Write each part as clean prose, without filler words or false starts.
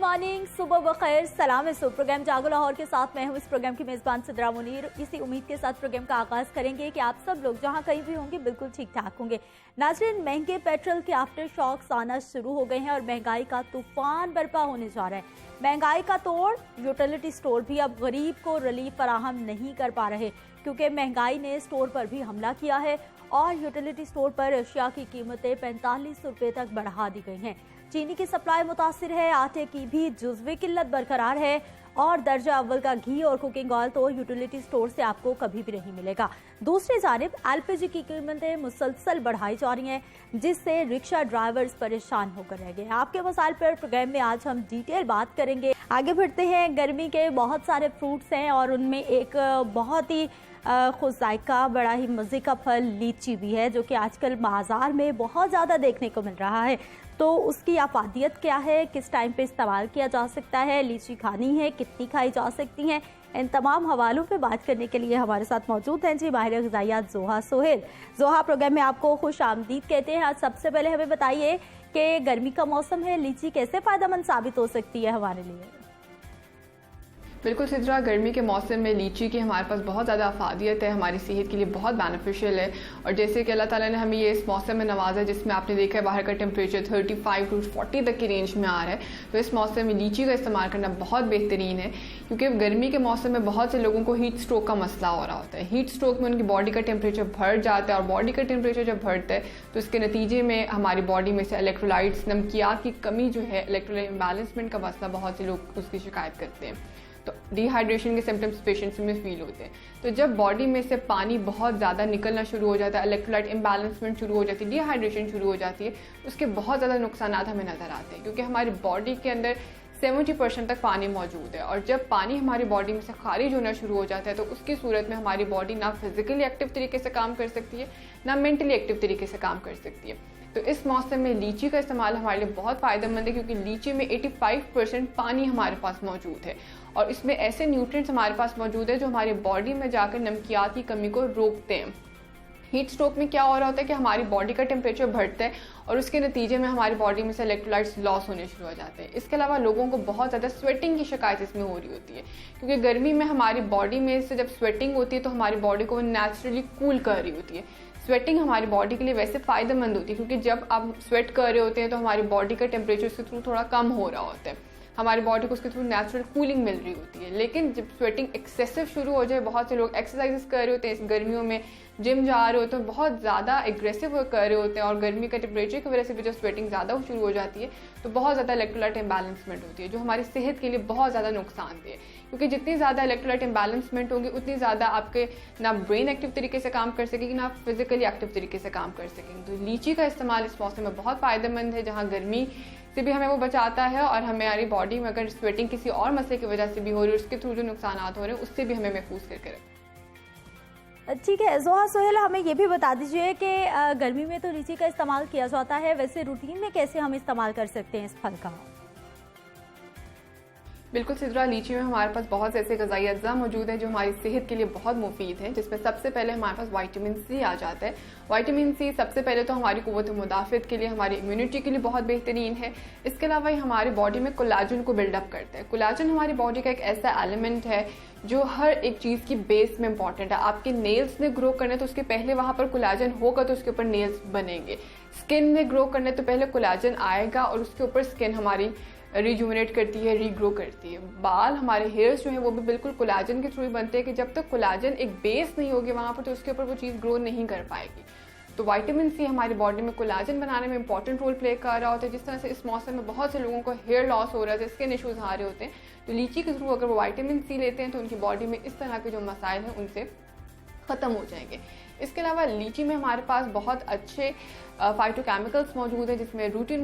Morning, सुबह बखैर, सलाम है। प्रोग्राम जागो लाहौर के साथ मैं हूँ इस प्रोग्राम की मेज़बान सिद्रा मुनीर। इसी उम्मीद के साथ प्रोग्राम का आगाज़ करेंगे कि आप सब लोग जहाँ कहीं भी होंगे बिल्कुल ठीक ठाक होंगे। नाज़रीन, महंगे पेट्रोल के आफ्टर शॉक्स आना शुरू हो गए हैं और महंगाई का तूफान बर्पा होने जा रहा है। महंगाई का तोड़ यूटिलिटी स्टोर भी अब गरीब को रिलीफ फराहम नहीं कर पा रहे, क्योंकि महंगाई ने स्टोर पर भी हमला किया है और यूटिलिटी स्टोर पर अशिया की कीमतें 45 रुपये तक बढ़ा दी गई हैं। चीनी की सप्लाई मुतासिर है, आटे की भी जुज़वी किल्लत बरकरार है और दर्जा अव्वल का घी और कुकिंग ऑयल तो यूटिलिटी स्टोर से आपको कभी भी नहीं मिलेगा। दूसरी जानिब एलपीजी की कीमतें मुसलसल बढ़ाई जा रही हैं, जिससे रिक्शा ड्राइवर्स परेशान होकर रह गए। आपके मसाइल पर प्रोग्राम में आज हम डिटेल बात करेंगे। आगे बढ़ते हैं। गर्मी के बहुत सारे फ्रूट्स हैं और उनमें एक बहुत ही खुश जायका बड़ा ही मज़े का फल लीची भी है, जो कि आजकल बाजार में बहुत ज़्यादा देखने को मिल रहा है। तो उसकी अफादियत क्या है, किस टाइम पे इस्तेमाल किया जा सकता है, लीची खानी है, कितनी खाई जा सकती हैं, इन तमाम हवालों पे बात करने के लिए हमारे साथ मौजूद हैं जी माहिर ग़िज़ाइयात जोहा सोहेल। जोहा, प्रोग्राम में आपको खुश आमदीद कहते हैं। आज सबसे पहले हमें बताइए कि गर्मी का मौसम है, लीची कैसे फ़ायदेमंद साबित हो सकती है हमारे लिए? बिल्कुल सिद्रा, गर्मी के मौसम में लीची की हमारे पास बहुत ज़्यादा अफादियत है, हमारी सेहत के लिए बहुत बेनिफिशियल है। और जैसे कि अल्लाह ताला ने हमें ये इस मौसम में नवाजा है, जिसमें आपने देखा है बाहर का टेम्परेचर 35 to 40 तक की रेंज में आ रहा है, तो इस मौसम में लीची का इस्तेमाल करना बहुत बेहतरीन है। क्योंकि गर्मी के मौसम में बहुत से लोगों को हीट स्ट्रोक का मसला हो रहा होता है। हीट स्ट्रोक में उनकी बॉडी का टेम्परेचर बढ़ जाता है और बॉडी का टेम्परेचर जब बढ़ता है तो इसके नतीजे में हमारी बॉडी में से इलेक्ट्रोलाइट्स, नमकियात की कमी जो है, इलेक्ट्रोलाइट इम्बैलेंसमेंट का मसला, बहुत से लोग उसकी शिकायत करते हैं। तो डिहाइड्रेशन के सिम्टम्स पेशेंट्स में फील होते हैं। तो जब बॉडी में से पानी बहुत ज़्यादा निकलना शुरू हो जाता है, इलेक्ट्रोलाइट इम्बैलेंसमेंट शुरू हो जाती है, डिहाइड्रेशन शुरू हो जाती है, उसके बहुत ज़्यादा नुकसान हमें नज़र आते हैं। क्योंकि हमारी बॉडी के अंदर 70% तक पानी मौजूद है और जब पानी हमारी बॉडी में से खारिज होना शुरू हो जाता है तो उसकी सूरत में हमारी बॉडी ना फिजिकली एक्टिव तरीके से काम कर सकती है, ना मेंटली एक्टिव तरीके से काम कर सकती है। तो इस मौसम में लीची का इस्तेमाल हमारे लिए बहुत फ़ायदेमंद है, क्योंकि लीची में 85% पानी हमारे पास मौजूद है और इसमें ऐसे न्यूट्रिएंट्स हमारे पास मौजूद है जो हमारी बॉडी में जाकर नमकियात की कमी को रोकते हैं। हीट स्ट्रोक में क्या हो रहा होता है कि हमारी बॉडी का टेम्परेचर बढ़ता है और उसके नतीजे में हमारी बॉडी में से इलेक्ट्रोलाइट्स लॉस होने शुरू हो जाते हैं। इसके अलावा लोगों को बहुत ज़्यादा स्वेटिंग की शिकायत इसमें हो रही होती है, क्योंकि गर्मी में हमारी बॉडी में से जब स्वेटिंग होती है तो हमारी बॉडी को नेचुरली कूल कर रही होती है। स्वेटिंग हमारी बॉडी के लिए वैसे फ़ायदेमंद होती है, क्योंकि जब आप स्वेट कर रहे होते हैं तो हमारी बॉडी का टेम्परेचर उसके थ्रू थोड़ा कम हो रहा होता है, हमारी बॉडी को उसके थ्रू नेचुरल कूलिंग मिल रही होती है। लेकिन जब स्वेटिंग एक्सेसिव शुरू हो जाए, बहुत से लोग एक्सरसाइजेस कर रहे होते हैं इस गर्मियों में, जिम जा रहे होते हैं, बहुत ज़्यादा एग्रेसिव कर रहे होते हैं और गर्मी का टेम्परेचर की वजह से भी जब स्वेटिंग ज़्यादा शुरू हो जाती है तो बहुत ज़्यादा इलेक्ट्रोलाइट इम्बैलेंसमेंट होती है, जो हमारी सेहत के लिए बहुत ज़्यादा नुकसानदेह है। क्योंकि जितनी ज़्यादा इलेक्ट्रोलाइट इम्बैलेंसमेंट होगी उतनी ज़्यादा आपके ना ब्रेन एक्टिव तरीके से काम कर सकेगी, ना फिजिकली एक्टिव तरीके से काम कर सकेंगे। तो लीची का इस्तेमाल इस मौसम में बहुत फ़ायदेमंद है, जहाँ गर्मी से भी हमें वो बचाता है और हमारी बॉडी में अगर स्वेटिंग किसी और मसले की वजह से भी हो रही है, उसके थ्रू जो नुकसान हो रहे हैं उससे भी हमें महफूज करके रखें। ठीक है जोहा सोहेल, हमें ये भी बता दीजिए कि गर्मी में तो लीची का इस्तेमाल किया जाता है, वैसे रूटीन में कैसे हम इस्तेमाल कर सकते हैं इस फल का? बिल्कुल सिद्रा, लीची में हमारे पास बहुत ऐसे ग़िज़ाई अज्जा मौजूद हैं जो हमारी सेहत के लिए बहुत मुफीद हैं, जिसमें सबसे पहले हमारे पास विटामिन सी आ जाता है। विटामिन सी सबसे पहले तो हमारी क़ुव्वत मुदाफ़त के लिए, हमारी इम्यूनिटी के लिए बहुत बेहतरीन है। इसके अलावा ये हमारी बॉडी में कोलाजन को बिल्डअप करता है। कोलाजन हमारी बॉडी का एक ऐसा एलिमेंट है जो हर एक चीज़ की बेस में इंपॉर्टेंट है। आपके नेल्स ने ग्रो करने तो उसके पहले वहाँ पर कोलाजन होगा तो उसके ऊपर नेल्स बनेंगे। स्किन ने ग्रो करने तो पहले कोलाजन आएगा और उसके ऊपर स्किन हमारी रिजुमिनेट करती है, रीग्रो करती है। बाल, हमारे हेयर्स जो है वो भी बिल्कुल कोलाजन के थ्रू ही बनते हैं, कि जब तक कोलाजन एक बेस नहीं होगी वहाँ पर तो उसके ऊपर वो चीज़ ग्रो नहीं कर पाएगी। तो विटामिन सी हमारी बॉडी में कोलाजन बनाने में इंपॉर्टेंट रोल प्ले कर रहा होता है। जिस तरह से इस मौसम में बहुत से लोगों को हेयर लॉस हो रहा है, स्किन इशूज़ आ रहे होते हैं, तो लीची के थ्रू अगर वो विटामिन सी लेते हैं तो उनकी बॉडी में इस तरह के जो मसाइल हैं उनसे ख़त्म हो जाएंगे। इसके अलावा लीची में हमारे पास बहुत अच्छे फाइटोकेमिकल्स मौजूद हैं, जिसमें रूटिन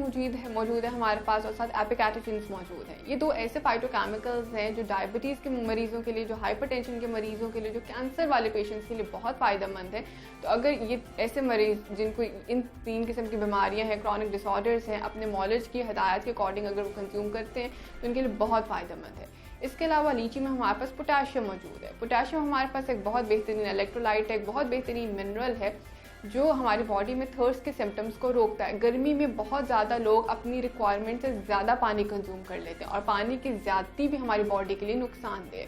मौजूद है हमारे पास और साथ एपिकैटेचिन्स मौजूद हैं। ये दो ऐसे फाइटोकेमिकल्स हैं जो डायबिटीज़ के मरीज़ों के लिए, जो हाइपरटेंशन के मरीज़ों के लिए, जो कैंसर वाले पेशेंट्स के लिए बहुत फ़ायदेमंद है। तो अगर ये ऐसे मरीज़ जिनको इन 3 किस्म की बीमारियाँ हैं, क्रॉनिक डिसऑर्डर्स हैं, अपने नॉलेज की हदायत के अकॉर्डिंग अगर वो कंज्यूम करते हैं तो उनके लिए बहुत फ़ायदेमंद है। इसके अलावा लीची में हमारे पास पोटेशियम मौजूद है। पोटेशियम हमारे पास एक बहुत बेहतरीन इलेक्ट्रोलाइट है, एक बहुत बेहतरीन मिनरल है जो हमारी बॉडी में थर्स्ट के सिम्टम्स को रोकता है। गर्मी में बहुत ज़्यादा लोग अपनी रिक्वायरमेंट से ज़्यादा पानी कंज्यूम कर लेते हैं और पानी की ज़्यादती भी हमारी बॉडी के लिए नुकसानदेह है।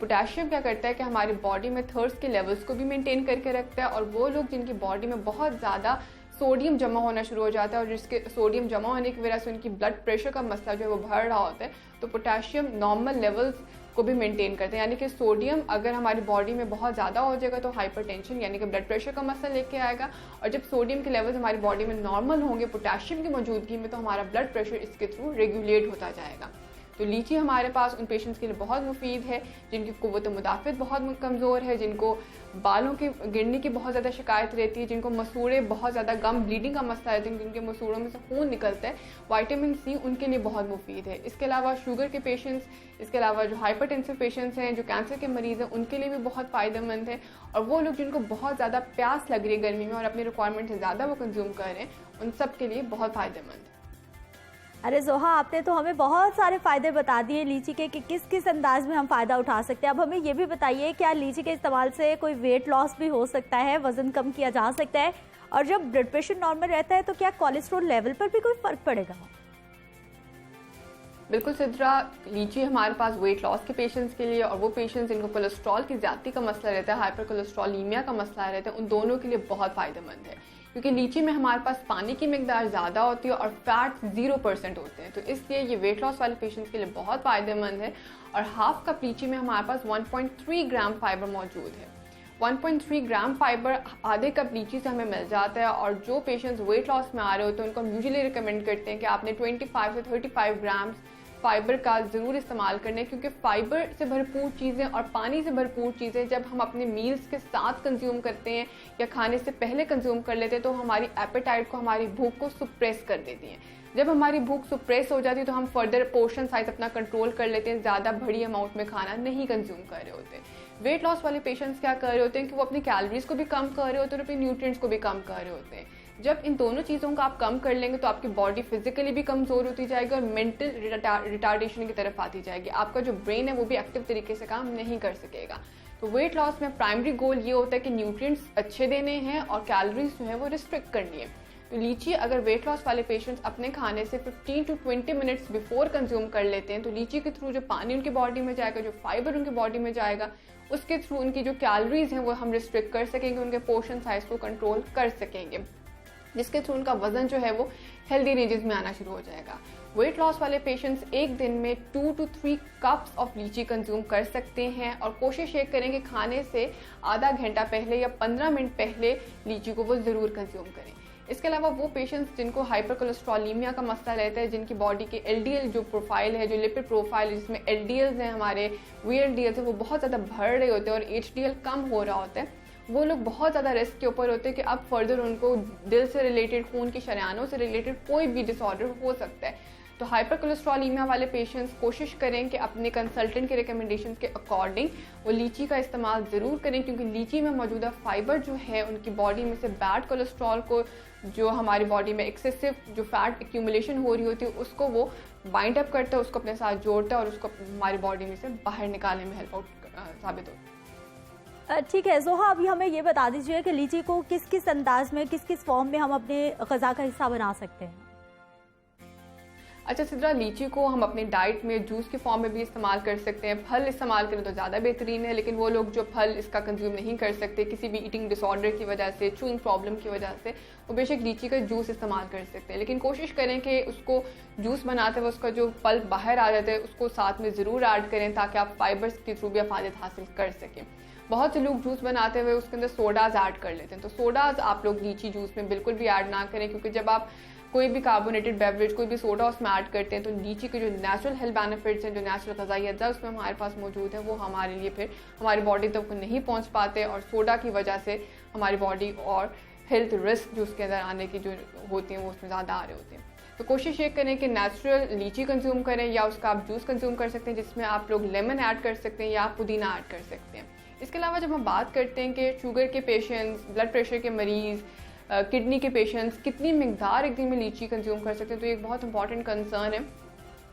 पोटेशियम क्या करता है कि हमारी बॉडी में थर्स्ट के लेवल्स को भी मेंटेन करके रखता है, और वो लोग जिनकी बॉडी में बहुत ज़्यादा सोडियम जमा होना शुरू हो जाता है और जिसके सोडियम जमा होने की वजह से उनकी ब्लड प्रेशर का मसला जो है वो बढ़ रहा होता है, तो पोटेशियम नॉर्मल लेवल्स को भी मेंटेन करते हैं। यानी कि सोडियम अगर हमारी बॉडी में बहुत ज़्यादा हो जाएगा तो हाइपरटेंशन यानी कि ब्लड प्रेशर का मसला लेके आएगा, और जब सोडियम के लेवल्स हमारी बॉडी में नॉर्मल होंगे पोटेशियम की मौजूदगी में, तो हमारा ब्लड प्रेशर इसके थ्रू रेगुलेट होता जाएगा। तो लीची हमारे पास उन पेशेंट्स के लिए बहुत मुफीद है जिनकी क़ुव्वत मुदाफ़त बहुत कमज़ोर है, जिनको बालों की गिरने की बहुत ज़्यादा शिकायत रहती है, जिनको मसूड़े बहुत ज़्यादा गम ब्लीडिंग का मसला है, जिनके मसूड़ों में से खून निकलता है। विटामिन सी उनके लिए बहुत मुफीद है। इसके अलावा शुगर के पेशेंट्स, इसके अलावा जो हाइपरटेंसिव पेशेंट्स हैं, जो कैंसर के मरीज़ हैं, उनके लिए भी बहुत फ़ायदेमंद है। और वो लोग जिनको बहुत ज़्यादा प्यास लग रही है गर्मी में और अपनी रिक्वायरमेंट से ज़्यादा वो कंज्यूम कर रहे हैं, उन सब के लिए बहुत फ़ायदेमंद है। अरे जोहा, आपने तो हमें बहुत सारे फ़ायदे बता दिए लीची के कि किस किस अंदाज में हम फ़ायदा उठा सकते हैं। अब हमें ये भी बताइए, क्या लीची के इस्तेमाल से कोई वेट लॉस भी हो सकता है, वज़न कम किया जा सकता है, और जब ब्लड प्रेशर नॉर्मल रहता है तो क्या कोलेस्ट्रॉल लेवल पर भी कोई फ़र्क पड़ेगा? बिल्कुल सिद्रा, लीची हमारे पास वेट लॉस के पेशेंट्स के लिए और वो पेशेंट्स जिनको कोलेस्ट्रॉल की ज़्यादती का मसला रहता है, हाइपर कोलेस्ट्रॉलीमिया का मसला रहता है, उन दोनों के लिए बहुत फ़ायदेमंद है, क्योंकि लीची में हमारे पास पानी की मिकदार ज़्यादा होती है और फैट 0% होते हैं। तो इसलिए ये वेट लॉस वाले पेशेंट्स के लिए बहुत फ़ायदेमंद है। और हाफ कप लीची में हमारे पास 1.3 ग्राम फाइबर मौजूद है। 1.3 ग्राम फाइबर आधे कप लीची से हमें मिल जाता है। और जो पेशेंट्स वेट लॉस में आ रहे होते हैं उनको हम यूजुअली रिकमेंड करते हैं कि आपने 25 से 35 ग्राम्स फाइबर का ज़रूर इस्तेमाल करना है, क्योंकि फाइबर से भरपूर चीज़ें और पानी से भरपूर चीज़ें जब हम अपने मील्स के साथ कंज्यूम करते हैं या खाने से पहले कंज्यूम कर लेते हैं तो हमारी एपेटाइट को, हमारी भूख को सुप्रेस कर देती हैं। जब हमारी भूख सुप्रेस हो जाती है तो हम फर्दर पोर्शन साइज अपना कंट्रोल कर लेते हैं, ज़्यादा बड़ी अमाउंट में खाना नहीं कंज्यूम कर रहे होते। वेट लॉस वाले पेशेंट्स क्या कर रहे होते हैं कि वो अपनी कैलोरीज को भी कम कर रहे होते हैं और अपने न्यूट्रिएंट्स को भी कम कर रहे होते हैं। जब इन दोनों चीज़ों को आप कम कर लेंगे तो आपकी बॉडी फिजिकली भी कमज़ोर होती जाएगी और मेंटल रिटार्डेशन की तरफ आती जाएगी। आपका जो ब्रेन है वो भी एक्टिव तरीके से काम नहीं कर सकेगा। तो वेट लॉस में प्राइमरी गोल ये होता है कि न्यूट्रिएंट्स अच्छे देने हैं और कैलोरीज जो है वो रिस्ट्रिक्ट करनी है। तो लीची अगर वेट लॉस वाले पेशेंट्स अपने खाने से 15 to 20 मिनट्स बिफोर कंज्यूम कर लेते हैं तो लीची के थ्रू जो पानी उनकी बॉडी में जाएगा, जो फाइबर उनकी बॉडी में जाएगा, उसके थ्रू उनकी जो कैलोरीज हैं वो हम रिस्ट्रिक्ट कर सकेंगे, उनके पोर्शन साइज को कंट्रोल कर सकेंगे, जिसके थ्रू उनका वजन जो है वो हेल्दी रेंजेस में आना शुरू हो जाएगा। वेट लॉस वाले पेशेंट्स एक दिन में 2 to 3 कप्स ऑफ लीची कंज्यूम कर सकते हैं और कोशिश ये करें कि खाने से आधा घंटा पहले या 15 मिनट पहले लीची को वो ज़रूर कंज्यूम करें। इसके अलावा वो पेशेंट्स जिनको हाइपर कोलेस्ट्रॉलीमिया का मसला रहता है, जिनकी बॉडी के एलडीएल जो प्रोफाइल है, जो लिपिड प्रोफाइल है, जिसमें एलडीएल्स हैं, हमारे वीएलडीएल्स हैं, वो बहुत ज़्यादा बढ़ रहे होते हैं और एचडीएल कम हो रहा होता है, वो लोग बहुत ज़्यादा रिस्क के ऊपर होते हैं कि अब फर्दर उनको दिल से रिलेटेड, खून की शरेयानों से रिलेटेड कोई भी डिसऑर्डर हो सकता है। तो हाइपर कोलेस्ट्रॉलीमिया वाले पेशेंट्स कोशिश करें कि अपने कंसल्टेंट के रिकमेंडेशंस के अकॉर्डिंग वो लीची का इस्तेमाल ज़रूर करें, क्योंकि लीची में मौजूदा फाइबर जो है उनकी बॉडी में से बैड कोलेस्ट्रॉल को, जो हमारी बॉडी में एक्सेसिव जो फैट एक्यूमुलेशन हो रही होती है, उसको वो बाइंड अप करता है, उसको अपने साथ जोड़ता है और उसको हमारी बॉडी में से बाहर निकालने में हेल्प आउट साबित होता है। ठीक है जोहा, अभी हमें ये बता दीजिए कि लीची को किस किस अंदाज में, किस किस फॉर्म में हम अपने ग़िज़ा का हिस्सा बना सकते हैं? अच्छा सिद्रा, लीची को हम अपनी डाइट में जूस के फॉर्म में भी इस्तेमाल कर सकते हैं। फल इस्तेमाल करें तो ज़्यादा बेहतरीन है, लेकिन वो लोग जो फल इसका कंज्यूम नहीं कर सकते किसी भी ईटिंग डिसऑर्डर की वजह से, चूइंग प्रॉब्लम की वजह से, वो बेशक लीची का जूस इस्तेमाल कर सकते हैं, लेकिन कोशिश करें कि उसको जूस बनाते हुए उसका जो पल्प बाहर आ जाता है उसको साथ में ज़रूर ऐड करें, ताकि आप फाइबर्स के थ्रू भी अफादत हासिल कर सकें। बहुत से लोग जूस बनाते हुए उसके अंदर सोडाज ऐड कर लेते हैं, तो सोडाज आप लोग लीची जूस में बिल्कुल भी ऐड ना करें, क्योंकि जब आप कोई भी कार्बोनेटेड बेवरेज, कोई भी सोडा उसमें ऐड करते हैं तो लीची के जो नेचुरल हेल्थ बेनिफिट्स हैं, जो नेचुरल ग़िज़ाई अज्जा उसमें हमारे पास मौजूद है, वो हमारे लिए फिर हमारी बॉडी तक नहीं पहुंच पाते और सोडा की वजह से हमारी बॉडी और हेल्थ रिस्क जो उसके अंदर आने की जो होती हैं वो उसमें ज़्यादा आ रहे होते हैं। तो कोशिश ये करें कि नेचुरल लीची कंज्यूम करें, या उसका आप जूस कंज्यूम कर सकते हैं जिसमें आप लोग लेमन ऐड कर सकते हैं या पुदीना ऐड कर सकते हैं। इसके अलावा जब हम बात करते हैं कि शुगर के पेशेंट्स, ब्लड प्रेशर के मरीज़, किडनी के पेशेंट्स कितनी मिकदार एक दिन में लीची कंज्यूम कर सकते हैं, तो ये एक बहुत इंपॉर्टेंट कंसर्न है।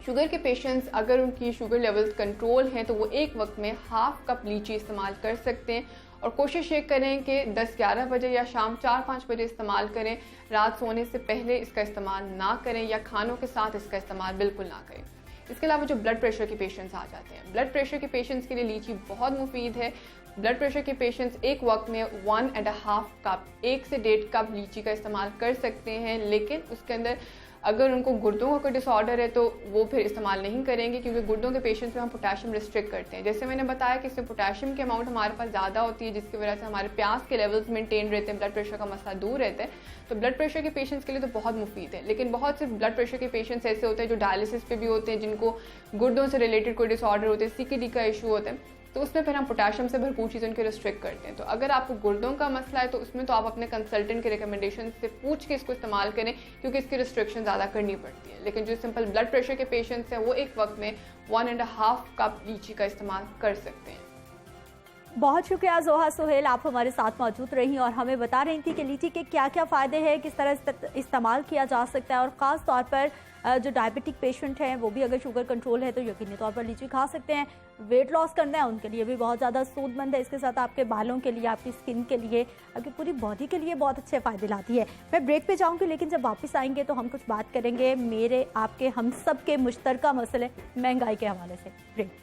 शुगर के पेशेंट्स अगर उनकी शुगर लेवल्स कंट्रोल हैं तो वो एक वक्त में हाफ कप लीची इस्तेमाल कर सकते हैं, और कोशिश ये करें कि 10-11 बजे या शाम 4-5 बजे इस्तेमाल करें। रात सोने से पहले इसका इस्तेमाल ना करें या खानों के साथ इसका इस्तेमाल बिल्कुल ना करें। इसके अलावा जो ब्लड प्रेशर के पेशेंट्स आ जाते हैं, ब्लड प्रेशर के पेशेंट्स के लिए लीची बहुत मुफीद है। ब्लड प्रेशर के पेशेंट्स एक वक्त में 1.5 कप 1 से 1.5 कप लीची का इस्तेमाल कर सकते हैं, लेकिन उसके अंदर अगर उनको गुर्दों का कोई डिसऑर्डर है तो वो फिर इस्तेमाल नहीं करेंगे, क्योंकि गुर्दों के पेशेंट्स में हम पोटेशियम रिस्ट्रिक्ट करते हैं। जैसे मैंने बताया कि इसमें पोटेशियम की अमाउंट हमारे पास ज़्यादा होती है, जिसकी वजह से हमारे प्यास के लेवल्स मेंटेन रहते हैं, ब्लड प्रेशर का मसला दूर रहता है। तो ब्लड प्रेशर के पेशेंट्स के लिए तो बहुत मुफीद है। लेकिन बहुत से ब्लड प्रेशर के पेशेंट्स ऐसे होते हैं जो डायलिसिस पे भी होते हैं, जिनको गुर्दों से रिलेटेड कोई डिसऑर्डर होते हैं, CKD का इशू होता है, तो उसमें फिर हम पोटेशियम से भरपूर चीज़ें उनके रिस्ट्रिक्ट करते हैं। तो अगर आपको गुर्दों का मसला है तो उसमें तो आप अपने कंसल्टेंट के रिकमेंडेशन से पूछ के इसको इस्तेमाल करें, क्योंकि इसकी रिस्ट्रिक्शन ज़्यादा करनी पड़ती है। लेकिन जो सिंपल ब्लड प्रेशर के पेशेंट्स हैं वो एक वक्त में 1.5 कप लीची का इस्तेमाल कर सकते हैं। बहुत शुक्रिया जोहा सुहेल, आप हमारे साथ मौजूद रही और हमें बता रही थी कि लीची के क्या क्या फ़ायदे हैं, किस तरह इस्तेमाल किया जा सकता है, और ख़ास तौर पर जो डायबिटिक पेशेंट हैं वो भी अगर शुगर कंट्रोल है तो यकीनी तौर पर लीची खा सकते हैं। वेट लॉस करना है उनके लिए भी बहुत ज़्यादा सूदमंद है। इसके साथ आपके बालों के लिए, आपकी स्किन के लिए, आपकी पूरी बॉडी के लिए बहुत अच्छे फ़ायदे लाती है। मैं ब्रेक पे जाऊँगी, लेकिन जब वापस आएंगे तो हम कुछ बात करेंगे मेरे, आपके, हम सब के मुश्तरका मसले महंगाई के हवाले से। ब्रेक।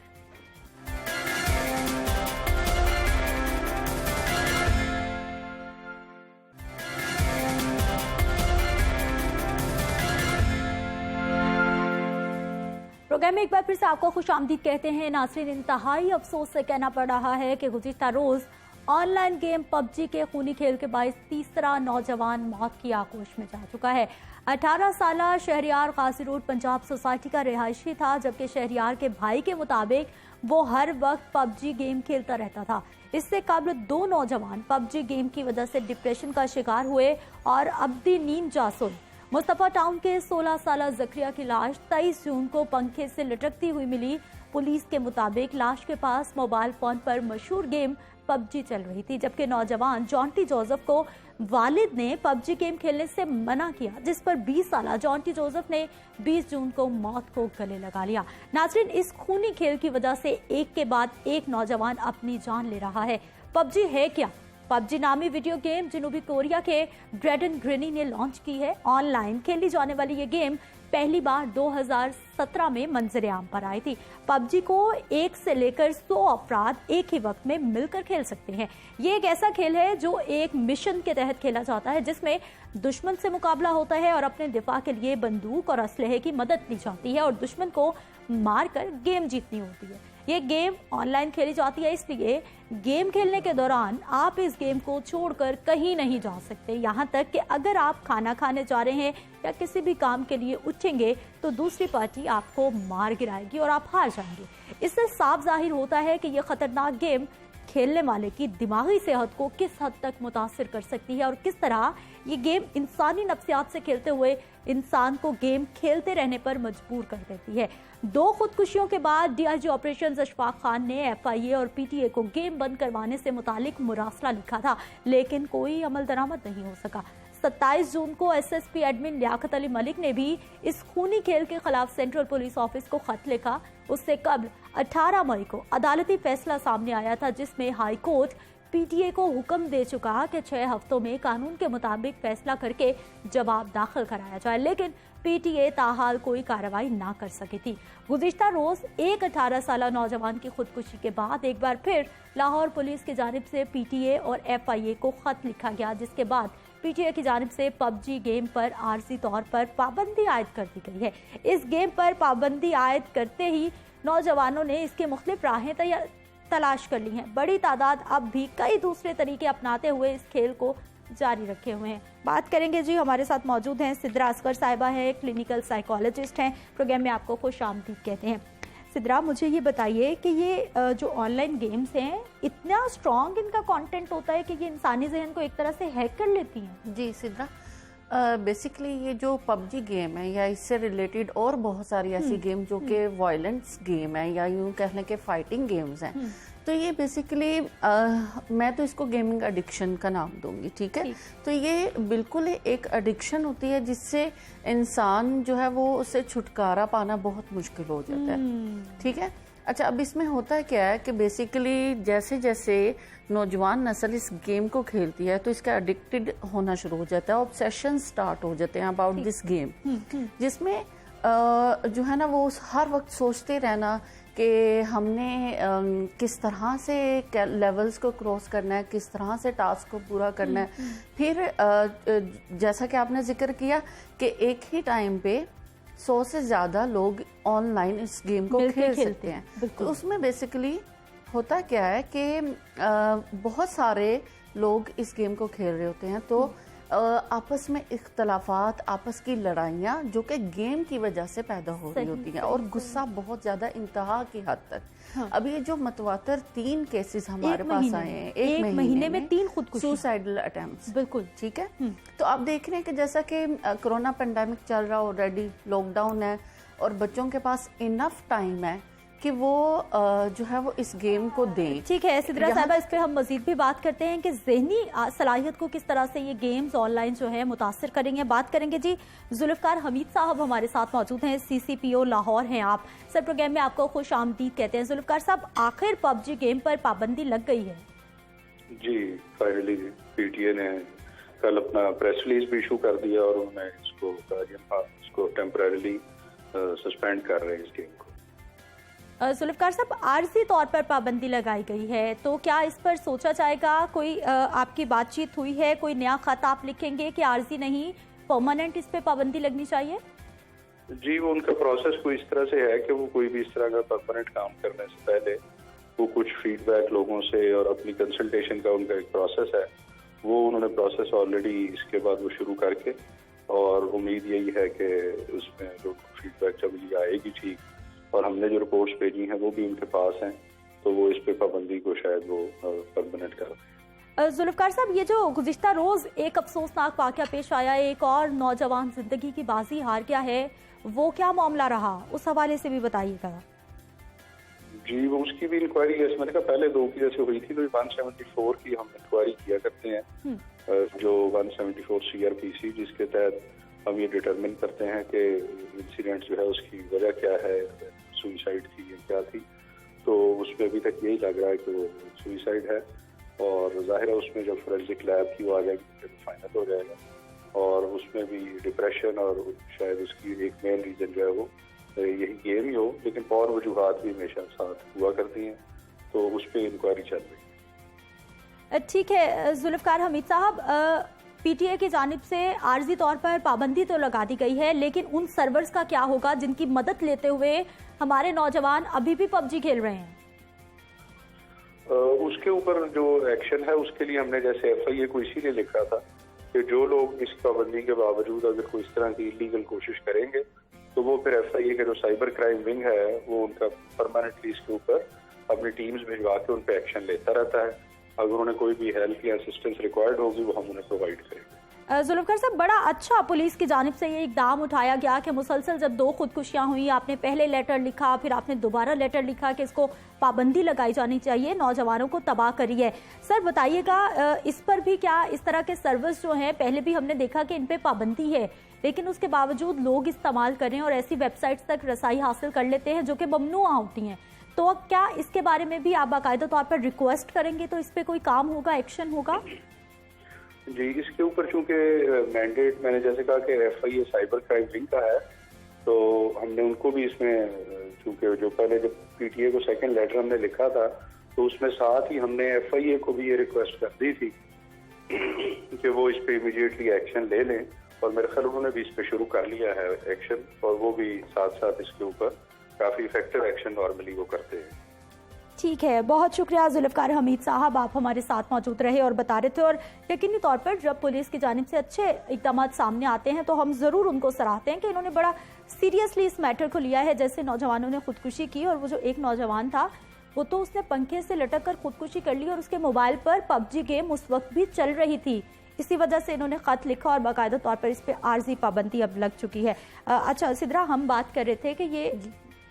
प्रोग्राम में एक बार फिर से आपको खुशामदीद कहते हैं। नाज़रीन, इंतहाई अफसोस से कहना पड़ रहा है कि गुज़िश्ता रोज़ ऑनलाइन गेम पबजी के खूनी खेल के बायस तीसरा नौजवान मौत की आगोश में जा चुका है। 18 साला शहरियार काजी रोड पंजाब सोसाइटी का रिहायशी था, जबकि शहरियार के भाई के मुताबिक वो हर वक्त पबजी गेम खेलता रहता था। इससे कबल 2 नौजवान पबजी गेम की वजह से डिप्रेशन का शिकार हुए और अब्दी नींद जासुल। मुस्तफा टाउन के 16 साला जकरिया की लाश 23 जून को पंखे से लटकती हुई मिली। पुलिस के मुताबिक लाश के पास मोबाइल फोन पर मशहूर गेम पबजी चल रही थी, जबकि नौजवान जॉन्टी जोसेफ को वालिद ने पबजी गेम खेलने से मना किया, जिस पर 20 साला जॉन्टी जोसेफ ने 20 जून को मौत को गले लगा लिया। नाज़रीन, इस खूनी खेल की वजह से एक के बाद एक नौजवान अपनी जान ले रहा है। पबजी है क्या? पबजी नामी वीडियो गेम जनूबी कोरिया के ड्रैडन ग्रेनी ने लॉन्च की है। ऑनलाइन खेली जाने वाली ये गेम पहली बार 2017 में मंजर आम पर आई थी। पबजी को 1 से लेकर 100 अफराद एक ही वक्त में मिलकर खेल सकते हैं। ये एक ऐसा खेल है जो एक मिशन के तहत खेला जाता है, जिसमें दुश्मन से मुकाबला होता है और अपने दिफा के लिए बंदूक और असलहे की मदद ली जाती है और दुश्मन को मारकर गेम जीतनी होती है। ये गेम ऑनलाइन खेली जाती है, इसलिए गेम खेलने के दौरान आप इस गेम को छोड़कर कहीं नहीं जा सकते। यहाँ तक कि अगर आप खाना खाने जा रहे हैं या किसी भी काम के लिए उठेंगे तो दूसरी पार्टी आपको मार गिराएगी और आप हार जाएंगे। इससे साफ जाहिर होता है कि यह खतरनाक गेम खेलने वाले की दिमागी सेहत को किस हद तक मुतासिर कर सकती है और किस तरह ये गेम इंसानी नफ्सियात से खेलते हुए इंसान को गेम खेलते रहने पर मजबूर कर देती है। 2 खुदकुशियों के बाद DIG ऑपरेशन अशफाक खान ने FIA और PTA को गेम बंद करवाने से मुतालिक मुरासला लिखा था, लेकिन कोई अमल दरामद नहीं हो सका। 27 जून को SSP एडमिन लियाकत अली मलिक ने भी इस खूनी खेल के खिलाफ सेंट्रल पुलिस ऑफिस को खत लिखा। उससे कबल 18 मई को अदालती फैसला सामने आया था, जिसमें हाई कोर्ट PTA को हुक्म दे चुका कि 6 हफ्तों में कानून के मुताबिक फैसला करके जवाब दाखिल कराया जाए, लेकिन PTA ताहाल कोई कार्रवाई ना कर सकी थी। गुज़िश्ता रोज एक 18 साला नौजवान की खुदकुशी के बाद एक बार फिर लाहौर पुलिस की जानिब से PTA और FIA को खत लिखा गया, जिसके बाद PTA की जानिब से पबजी गेम पर आर्जी तौर पर पाबंदी आयद कर दी गई है। इस गेम पर पाबंदी आयद करते ही नौजवानों ने इसके मुख्तलिफ राहें तलाश कर ली हैं। बड़ी तादाद अब भी कई दूसरे तरीके अपनाते हुए इस खेल को जारी रखे हुए हैं। बात करेंगे जी, हमारे साथ मौजूद हैं सिद्रा असगर साहिबा है, क्लिनिकल साइकोलॉजिस्ट हैं। प्रोग्राम में आपको खुशामदीद कहते हैं। सिद्रा, मुझे ये बताइए कि ये जो ऑनलाइन गेम्स हैं, इतना स्ट्रॉन्ग इनका कंटेंट होता है कि ये इंसानी जहन को एक तरह से हैक कर लेती हैं? जी सिद्रा, बेसिकली ये जो पबजी गेम है या इससे रिलेटेड और बहुत सारी ऐसी गेम जो कि वायलेंस गेम है या यूं कह लें कि फाइटिंग गेम्स हैं, तो ये बेसिकली मैं तो इसको गेमिंग एडिक्शन का नाम दूंगी, ठीक है। तो ये बिल्कुल एक एडिक्शन होती है जिससे इंसान जो है वो उससे छुटकारा पाना बहुत मुश्किल हो जाता है, ठीक है। अच्छा, अब इसमें होता क्या है कि बेसिकली जैसे जैसे नौजवान नस्ल इस गेम को खेलती है तो इसका एडिक्टेड होना शुरू हो जाता है, ऑब्सेशन स्टार्ट हो जाते हैं अबाउट दिस गेम, जिसमें जो है ना वो हर वक्त सोचते रहना कि हमने किस तरह से लेवल्स को क्रॉस करना है, किस तरह से टास्क को पूरा करना है। फिर जैसा कि आपने जिक्र किया कि एक ही टाइम पे 100 से ज़्यादा लोग ऑनलाइन इस गेम को खेल सकते हैं। तो उसमें बेसिकली होता क्या है कि बहुत सारे लोग इस गेम को खेल रहे होते हैं, तो आपस में इख्तलाफात, आपस की लड़ाइयाँ जो कि गेम की वजह से पैदा हो रही होती हैं, और गुस्सा बहुत ज़्यादा इंतहा की हद तक। हाँ। अब ये जो मतवातर 3 केसेस हमारे पास आए हैं एक महीने में 3 खुदकुशी सुसाइडल अटेम्प्ट्स, बिल्कुल ठीक है। तो आप देख रहे हैं कि जैसा कि कोरोना पेंडेमिक चल रहा, ऑलरेडी लॉकडाउन है और बच्चों के पास इनफ टाइम है कि वो जो है वो इस गेम को दें। ठीक है सिद्रा साहिबा, इस पे हम मजीद भी बात करते हैं कि ज़हनी सलाहियत को किस तरह से ये गेम्स ऑनलाइन जो है मुतासर करेंगे। बात करेंगे जी, जुल्फ़कार हमीद साहब हमारे साथ मौजूद हैं, CCPO लाहौर हैं आप। सर प्रोग्राम में आपको खुश आमदीद कहते हैं। जुल्फ़कार साहब, आखिर पबजी गेम पर पाबंदी लग गई है? जी, फाइनली PTA ने कल अपना प्रेस रिलीज भी इशू कर दिया और उन्होंने इसको टेम्परेरीली सस्पेंड कर रहे हैं इस गेम को। जुल्फ़कार साहब, आर्जी तौर पर पाबंदी लगाई गई है, तो क्या इस पर सोचा जाएगा? कोई आपकी बातचीत हुई है? कोई नया खत आप लिखेंगे कि आर्जी नहीं, परमानेंट इस पे पाबंदी लगनी चाहिए? जी, वो उनका प्रोसेस कोई इस तरह से है कि वो कोई भी इस तरह का परमानेंट काम करने से पहले वो कुछ फीडबैक लोगों से और अपनी कंसल्टेशन का उनका एक प्रोसेस है, वो उन्होंने प्रोसेस ऑलरेडी इसके बाद वो शुरू करके, और उम्मीद यही है कि उसमें जो फीडबैक जब आएगी ठीक, और हमने जो रिपोर्ट्स भेजी हैं वो भी उनके पास हैं, तो वो इस पे पाबंदी को शायद वो परमानेंट कर दें। जुल्फ़कार साहब, ये जो गुज़िश्ता रोज़ एक अफसोसनाक वाक़या पेश आया, एक और नौजवान जिंदगी की बाजी हार गया है, वो क्या मामला रहा, उस हवाले से भी बताइएगा। जी, वो उसकी भी इंक्वायरी, जैसे मैंने कहा पहले 2 की जैसे हुई थी, तो 174 की हम इंक्वायरी किया करते हैं, जो 174 CRPC, जिसके तहत हम ये डिटरमिन करते हैं कि इंसिडेंट जो है उसकी वजह क्या है, सुइसाइड थी या क्या थी। तो उसमें अभी तक यही लग रहा है कि वो सुइसाइड है, और जाहिर है उसमें जब फोरेंसिक लैब की वो आ जाएगी तो फाइनल हो जाएगा, और उसमें भी डिप्रेशन और शायद उसकी एक मेन रीज़न जो है वो यही गेम ही हो, लेकिन और वजूहात भी हमेशा साथ हुआ करती हैं, तो उस पर इंक्वायरी चल रही है। ठीक है जुल्फ़कार हमीद साहब, PTA की जानिब से आर्जी तौर पर पाबंदी तो लगा दी गई है, लेकिन उन सर्वर्स का क्या होगा जिनकी मदद लेते हुए हमारे नौजवान अभी भी पबजी खेल रहे हैं? उसके ऊपर जो एक्शन है उसके लिए हमने जैसे FIA को इसीलिए लिखा था कि जो लोग इस पाबंदी के बावजूद अगर कोई इस तरह की इलीगल कोशिश करेंगे तो वो फिर FIA का जो साइबर क्राइम विंग है वो उनका परमानेंटली इसके ऊपर अपनी टीम्स भिजवा के उन पर एक्शन लेता रहता है। अगर उन्हें कोई भी हेल्प या असिस्टेंस रिक्वायर्ड होगी वो हम उन्हें प्रोवाइड करेंगे। जुल्फ़कार साहब, बड़ा अच्छा पुलिस की जानिब से ये इकदाम उठाया गया कि मुसलसल जब 2 खुदकुशियां हुई, आपने पहले लेटर लिखा, फिर आपने दोबारा लेटर लिखा कि इसको पाबंदी लगाई जानी चाहिए, नौजवानों को तबाह करी है। सर बताइएगा, इस पर भी क्या इस तरह के सर्विस जो हैं, पहले भी हमने देखा कि इन पर पाबंदी है, लेकिन उसके बावजूद लोग इस्तेमाल करें और ऐसी वेबसाइट्स तक रसाई हासिल कर लेते हैं जो कि ममनुआ होती हैं, तो क्या इसके बारे में भी आप बाकायदा तौर पर रिक्वेस्ट करेंगे तो इस पर कोई काम होगा, एक्शन होगा? जी, इसके ऊपर चूंकि मैंडेट मैंने जैसे कहा कि FIA साइबर क्राइम विंग का है, तो हमने उनको भी इसमें, चूंकि जो पहले जब PTA को सेकंड लेटर हमने लिखा था तो उसमें साथ ही हमने FIA को भी ये रिक्वेस्ट कर दी थी कि वो इस पे इमीडिएटली एक्शन ले लें, और मेरे ख्याल उन्होंने भी इस पे शुरू कर लिया है एक्शन, और वो भी साथ साथ इसके ऊपर काफी इफेक्टिव एक्शन नॉर्मली वो करते हैं। ठीक है, बहुत शुक्रिया जुल्फ़कार हमीद साहब, आप हमारे साथ मौजूद रहे और बता रहे थे। और यकीनी तौर पर जब पुलिस की जानिब से अच्छे इक़दाम सामने आते हैं तो हम ज़रूर उनको सराहते हैं कि इन्होंने बड़ा सीरियसली इस मैटर को लिया है। जैसे नौजवानों ने खुदकुशी की, और वो जो एक नौजवान था वो तो उसने पंखे से लटक कर खुदकुशी कर ली, और उसके मोबाइल पर पबजी गेम उस वक्त भी चल रही थी। इसी वजह से इन्होंने खत लिखा और बाकायदा तौर पर इस पे आर्जी पाबंदी अब लग चुकी है। अच्छा सिद्रा, हम बात कर रहे थे कि ये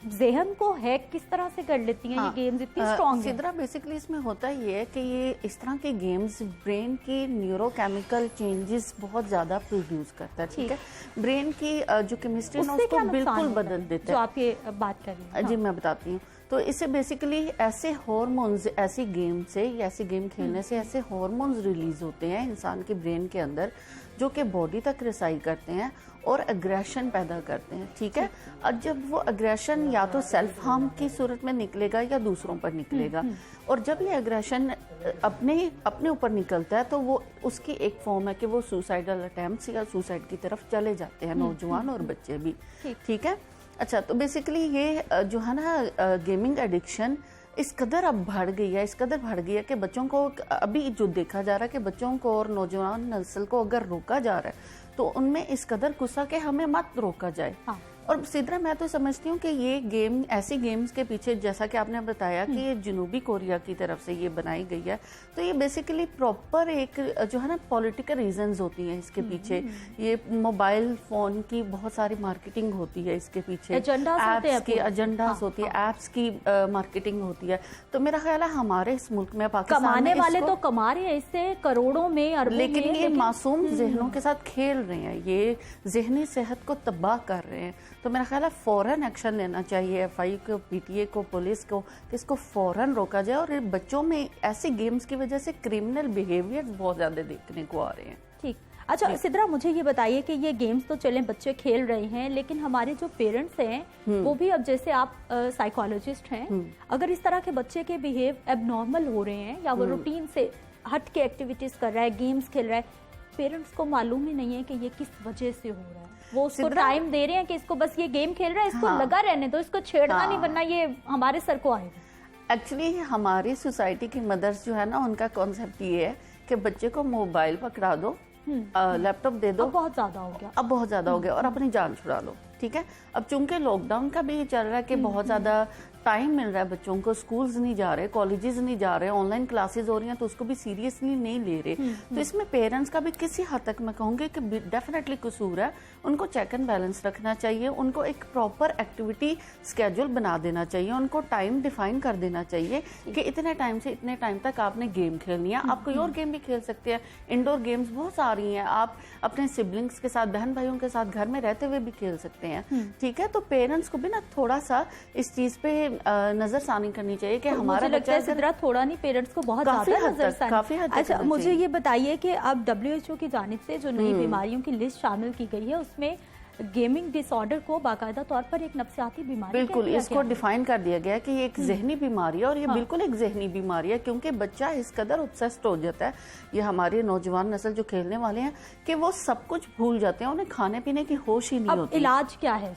ज़हन को हैक किस तरह से कर लेती हैं ये गेम्स, इतनी स्ट्रॉन्ग है। सिद्रा, बेसिकली इसमें होता ये है कि ये इस तरह के गेम्स ब्रेन की न्यूरोकेमिकल चेंजेस बहुत ज़्यादा प्रोड्यूस करता है। ठीक है, ब्रेन की जो केमिस्ट्री है उसको बिल्कुल बदल देता है। जो आप ये बात कर रही हैं। जी मैं बताती हूँ। तो इससे बेसिकली ऐसे हार्मोन्स, ऐसी गेम से या ऐसी गेम खेलने से ऐसे हार्मोन्स रिलीज होते हैं इंसान के ब्रेन के अंदर जो कि बॉडी तक रिसाइड करते हैं और एग्रेशन पैदा करते हैं। ठीक है, अब जब वो एग्रेशन या तो सेल्फ हार्म की सूरत में निकलेगा या दूसरों पर निकलेगा, और जब ये एग्रेशन अपने ऊपर निकलता है तो वो उसकी एक फॉर्म है कि वो सुसाइडल अटेम्प्ट्स या सुसाइड की तरफ चले जाते हैं नौजवान और बच्चे भी। ठीक है, अच्छा तो बेसिकली ये जो है ना गेमिंग एडिक्शन इस कदर अब बढ़ गई है, इस कदर बढ़ गई है कि बच्चों को अभी जो देखा जा रहा है कि बच्चों को और नौजवान नस्ल को अगर रोका जा रहा है तो उनमें इस कदर गुस्सा कि हमें मत रोका जाए। हाँ। और सिद्रा, मैं तो समझती हूँ कि ये गेम, ऐसी गेम्स के पीछे जैसा कि आपने बताया कि ये जनूबी कोरिया की तरफ से ये बनाई गई है, तो ये बेसिकली प्रॉपर एक जो है ना पॉलिटिकल रीजंस होती हैं इसके पीछे। ये मोबाइल फोन की बहुत सारी मार्केटिंग होती है इसके पीछे, एप्स की एजेंडास होती है, एप्स की मार्केटिंग होती है। तो मेरा ख्याल है हमारे इस मुल्क में, पाकिस्तान कमाने वाले तो कमा रहे हैं इससे करोड़ों में, अरबों में, लेकिन ये मासूम जहनों के साथ खेल रहे हैं, ये जहनी सेहत को तबाह कर रहे हैं। तो मेरा ख्याल है फौरन एक्शन लेना चाहिए एफआई को, पीटीए को, पुलिस को, इसको फौरन रोका जाए। और बच्चों में ऐसे गेम्स की वजह से क्रिमिनल बिहेवियर बहुत ज्यादा देखने को आ रहे हैं। ठीक, अच्छा सिद्रा, मुझे ये बताइए कि ये गेम्स तो चले बच्चे खेल रहे हैं, लेकिन हमारे जो पेरेंट्स हैं वो भी, अब जैसे आप साइकोलॉजिस्ट हैं, अगर इस तरह के बच्चे के बिहेव एबनॉर्मल हो रहे हैं या वो रूटीन से हट के एक्टिविटीज कर रहा है, गेम्स खेल रहा है, पेरेंट्स को मालूम ही नहीं है कि ये किस वजह से हो रहा है। वो उसको टाइम दे रहे हैं कि इसको बस ये गेम खेल रहा है, इसको लगा रहने दो, इसको छेड़ना नहीं, वरना ये हमारे सर को आएगा। एक्चुअली हमारी सोसाइटी की मदर्स जो है ना, उनका कॉन्सेप्ट ये है कि बच्चे को मोबाइल पकड़ा दो, लैपटॉप दे दो, अब बहुत ज्यादा हो गया, अब बहुत ज्यादा हो गया, और अपनी जान छुड़ा लो। ठीक है, अब चूंकि लॉकडाउन का भी चल रहा है कि बहुत ज्यादा टाइम मिल रहा है बच्चों को, स्कूल्स नहीं जा रहे, कॉलेजेस नहीं जा रहे, ऑनलाइन क्लासेस हो रही हैं, तो उसको भी सीरियसली नहीं ले रहे। तो इसमें पेरेंट्स का भी किसी हद तक मैं कहूँगी कि डेफिनेटली कसूर है। उनको चेक एंड बैलेंस रखना चाहिए, उनको एक प्रॉपर एक्टिविटी स्केड्यूल बना देना चाहिए, उनको टाइम डिफाइन कर देना चाहिए कि इतने टाइम से इतने टाइम तक आपने गेम खेलनी है। आप कोई और गेम भी खेल सकते हैं, इंडोर गेम्स बहुत सारी हैं, आप अपने सिबलिंग्स के साथ, बहन भाइयों के साथ घर में रहते हुए भी खेल सकते हैं। ठीक है, तो पेरेंट्स को भी ना थोड़ा सा इस चीज पे नजरसानी करनी चाहिए कि हमारा बच्चा सिद्रा थोड़ा नहीं, पेरेंट्स को बहुत ज्यादा नजरसानी। काफी हद तक। अच्छा मुझे ये बताइए कि अब WHO की जानिब से जो नई बीमारियों की लिस्ट शामिल की गई है उसमें गेमिंग डिसऑर्डर को बाकायदा तौर पर एक नफ्सियाती बीमारी, बिल्कुल इसको डिफाइन कर दिया गया कि ये एक जहनी बीमारी है, और ये बिल्कुल एक जहनी बीमारी है, क्योंकि बच्चा इस कदर ऑब्सेस्ड हो जाता है, ये हमारे नौजवान नस्ल जो खेलने वाले हैं, कि वो सब कुछ भूल जाते हैं, उन्हें खाने पीने की होश ही नहीं होती। इलाज क्या है?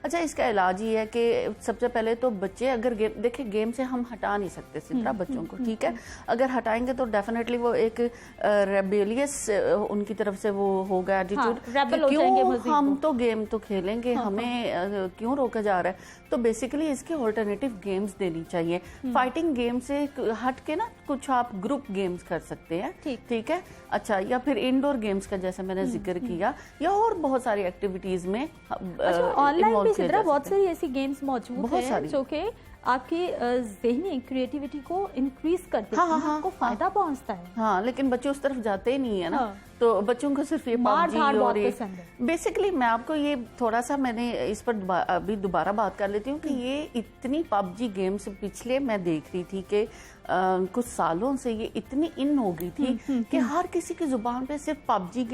अच्छा, इसका इलाज ये है कि सबसे पहले तो बच्चे अगर देखिए गेम से हम हटा नहीं सकते सिद्रा बच्चों को। ठीक है, अगर हटाएंगे तो डेफिनेटली वो एक रेबेलियस उनकी तरफ से वो होगा एटीट्यूड, क्यों हम तो गेम तो खेलेंगे, हमें क्यों रोका जा रहा है। तो बेसिकली इसके ऑल्टरनेटिव गेम्स देनी चाहिए। फाइटिंग गेम से हट के ना कुछ आप ग्रुप गेम्स कर सकते हैं। ठीक है, अच्छा, या फिर इंडोर गेम्स का जैसे मैंने जिक्र किया, या और बहुत सारी एक्टिविटीज में ऑनलाइन भी सिद्रा बहुत सारी ऐसी गेम्स मौजूद हैं जो कि आपकी ज़हनी क्रिएटिविटी को इंक्रीज करते हैं, आपको फायदा पहुंचता है। हाँ, लेकिन बच्चे उस तरफ जाते ही नहीं है ना। तो बच्चों को सिर्फ ये PUBG और ये बेसिकली, मैं आपको ये थोड़ा सा मैंने इस पर अभी दोबारा बात कर लेती हूँ कि ये इतनी PUBG गेम्स पिछले मैं देख रही थी कि कुछ सालों से ये इतनी इन हो गई थी कि हर किसी की जुबान पे सिर्फ PUBG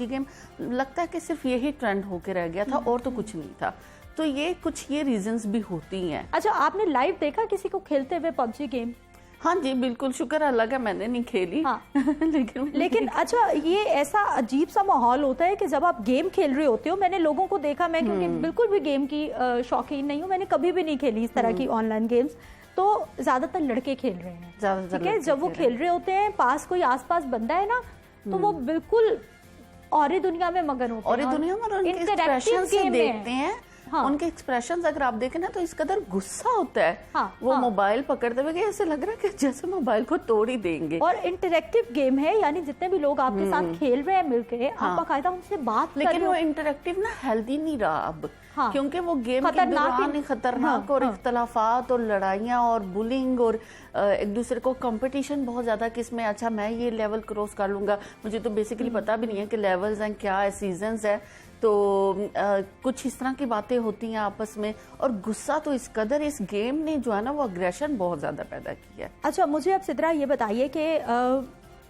गेम लगता है कि सिर्फ यही ट्रेंड होके रह गया था और तो कुछ नहीं था। तो ये कुछ ये रीजंस भी होती हैं। अच्छा, आपने लाइव देखा किसी को खेलते हुए PUBG गेम? हाँ जी, बिल्कुल, शुक्र अल्लाह का मैंने नहीं खेली। हाँ। लेकिन अच्छा, ये ऐसा अजीब सा माहौल होता है कि जब आप गेम खेल रहे होते हो, मैंने लोगों को देखा, मैं क्योंकि बिल्कुल भी गेम की शौकीन नहीं हूँ, मैंने कभी भी नहीं खेली इस तरह की ऑनलाइन गेम्स, तो ज्यादातर लड़के खेल रहे हैं। ठीक है, जब वो खेल रहे होते हैं, पास कोई आसपास बंदा है ना, तो वो बिल्कुल और दुनिया में मगन होते हैं, और दुनिया में देखते हैं हाँ। उनके एक्सप्रेशंस अगर आप देखें ना तो इस कदर गुस्सा होता है, हाँ, वो हाँ। मोबाइल पकड़ते हुए कि ऐसे लग रहा है कि जैसे मोबाइल को तोड़ ही देंगे। और इंटरेक्टिव गेम है, यानी जितने भी लोग आपके साथ खेल रहे हैं मिलके, हाँ। आप बाकायदा उनसे बात कर लेकिन रहे वो हो। इंटरेक्टिव ना हेल्दी नहीं रहा अब, हाँ। क्योंकि वो गेम के खतरनाक दौरान ही खतरनाक हाँ, और हाँ। इख्तलाफात और लड़ाइयाँ और बुलिंग और एक दूसरे को कंपटीशन बहुत ज्यादा, किसमें अच्छा मैं ये लेवल क्रॉस कर लूंगा, मुझे तो बेसिकली पता भी नहीं है कि लेवल्स हैं क्या है, सीजन्स है, तो कुछ इस तरह की बातें होती हैं आपस में। और गुस्सा तो इस कदर इस गेम ने जो है ना वो अग्रेशन बहुत ज्यादा पैदा किया है। अच्छा, मुझे अब सिद्रा ये बताइए कि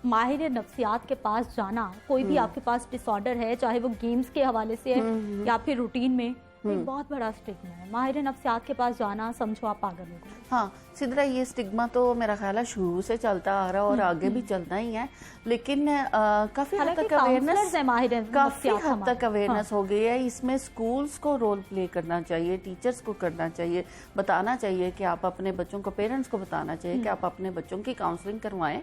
माहिर नफ्सियात के पास जाना, कोई भी आपके पास डिसऑर्डर है, चाहे वो गेम्स के हवाले से है या फिर रूटीन में, एक बहुत बड़ा स्टिग्मा है। माहिर नफ्सियात के पास जाना समझो आप पागल हो गए। हाँ सिद्रा, ये स्टिग्मा तो मेरा ख्याल है शुरू से चलता आ रहा है और आगे भी चलना ही है, लेकिन काफी हद तक अवेयरनेस हो गई है। इसमें स्कूल्स को रोल प्ले करना चाहिए, टीचर्स को करना चाहिए, बताना चाहिए कि आप अपने बच्चों को, पेरेंट्स को बताना चाहिए कि आप अपने बच्चों की काउंसलिंग करवाएं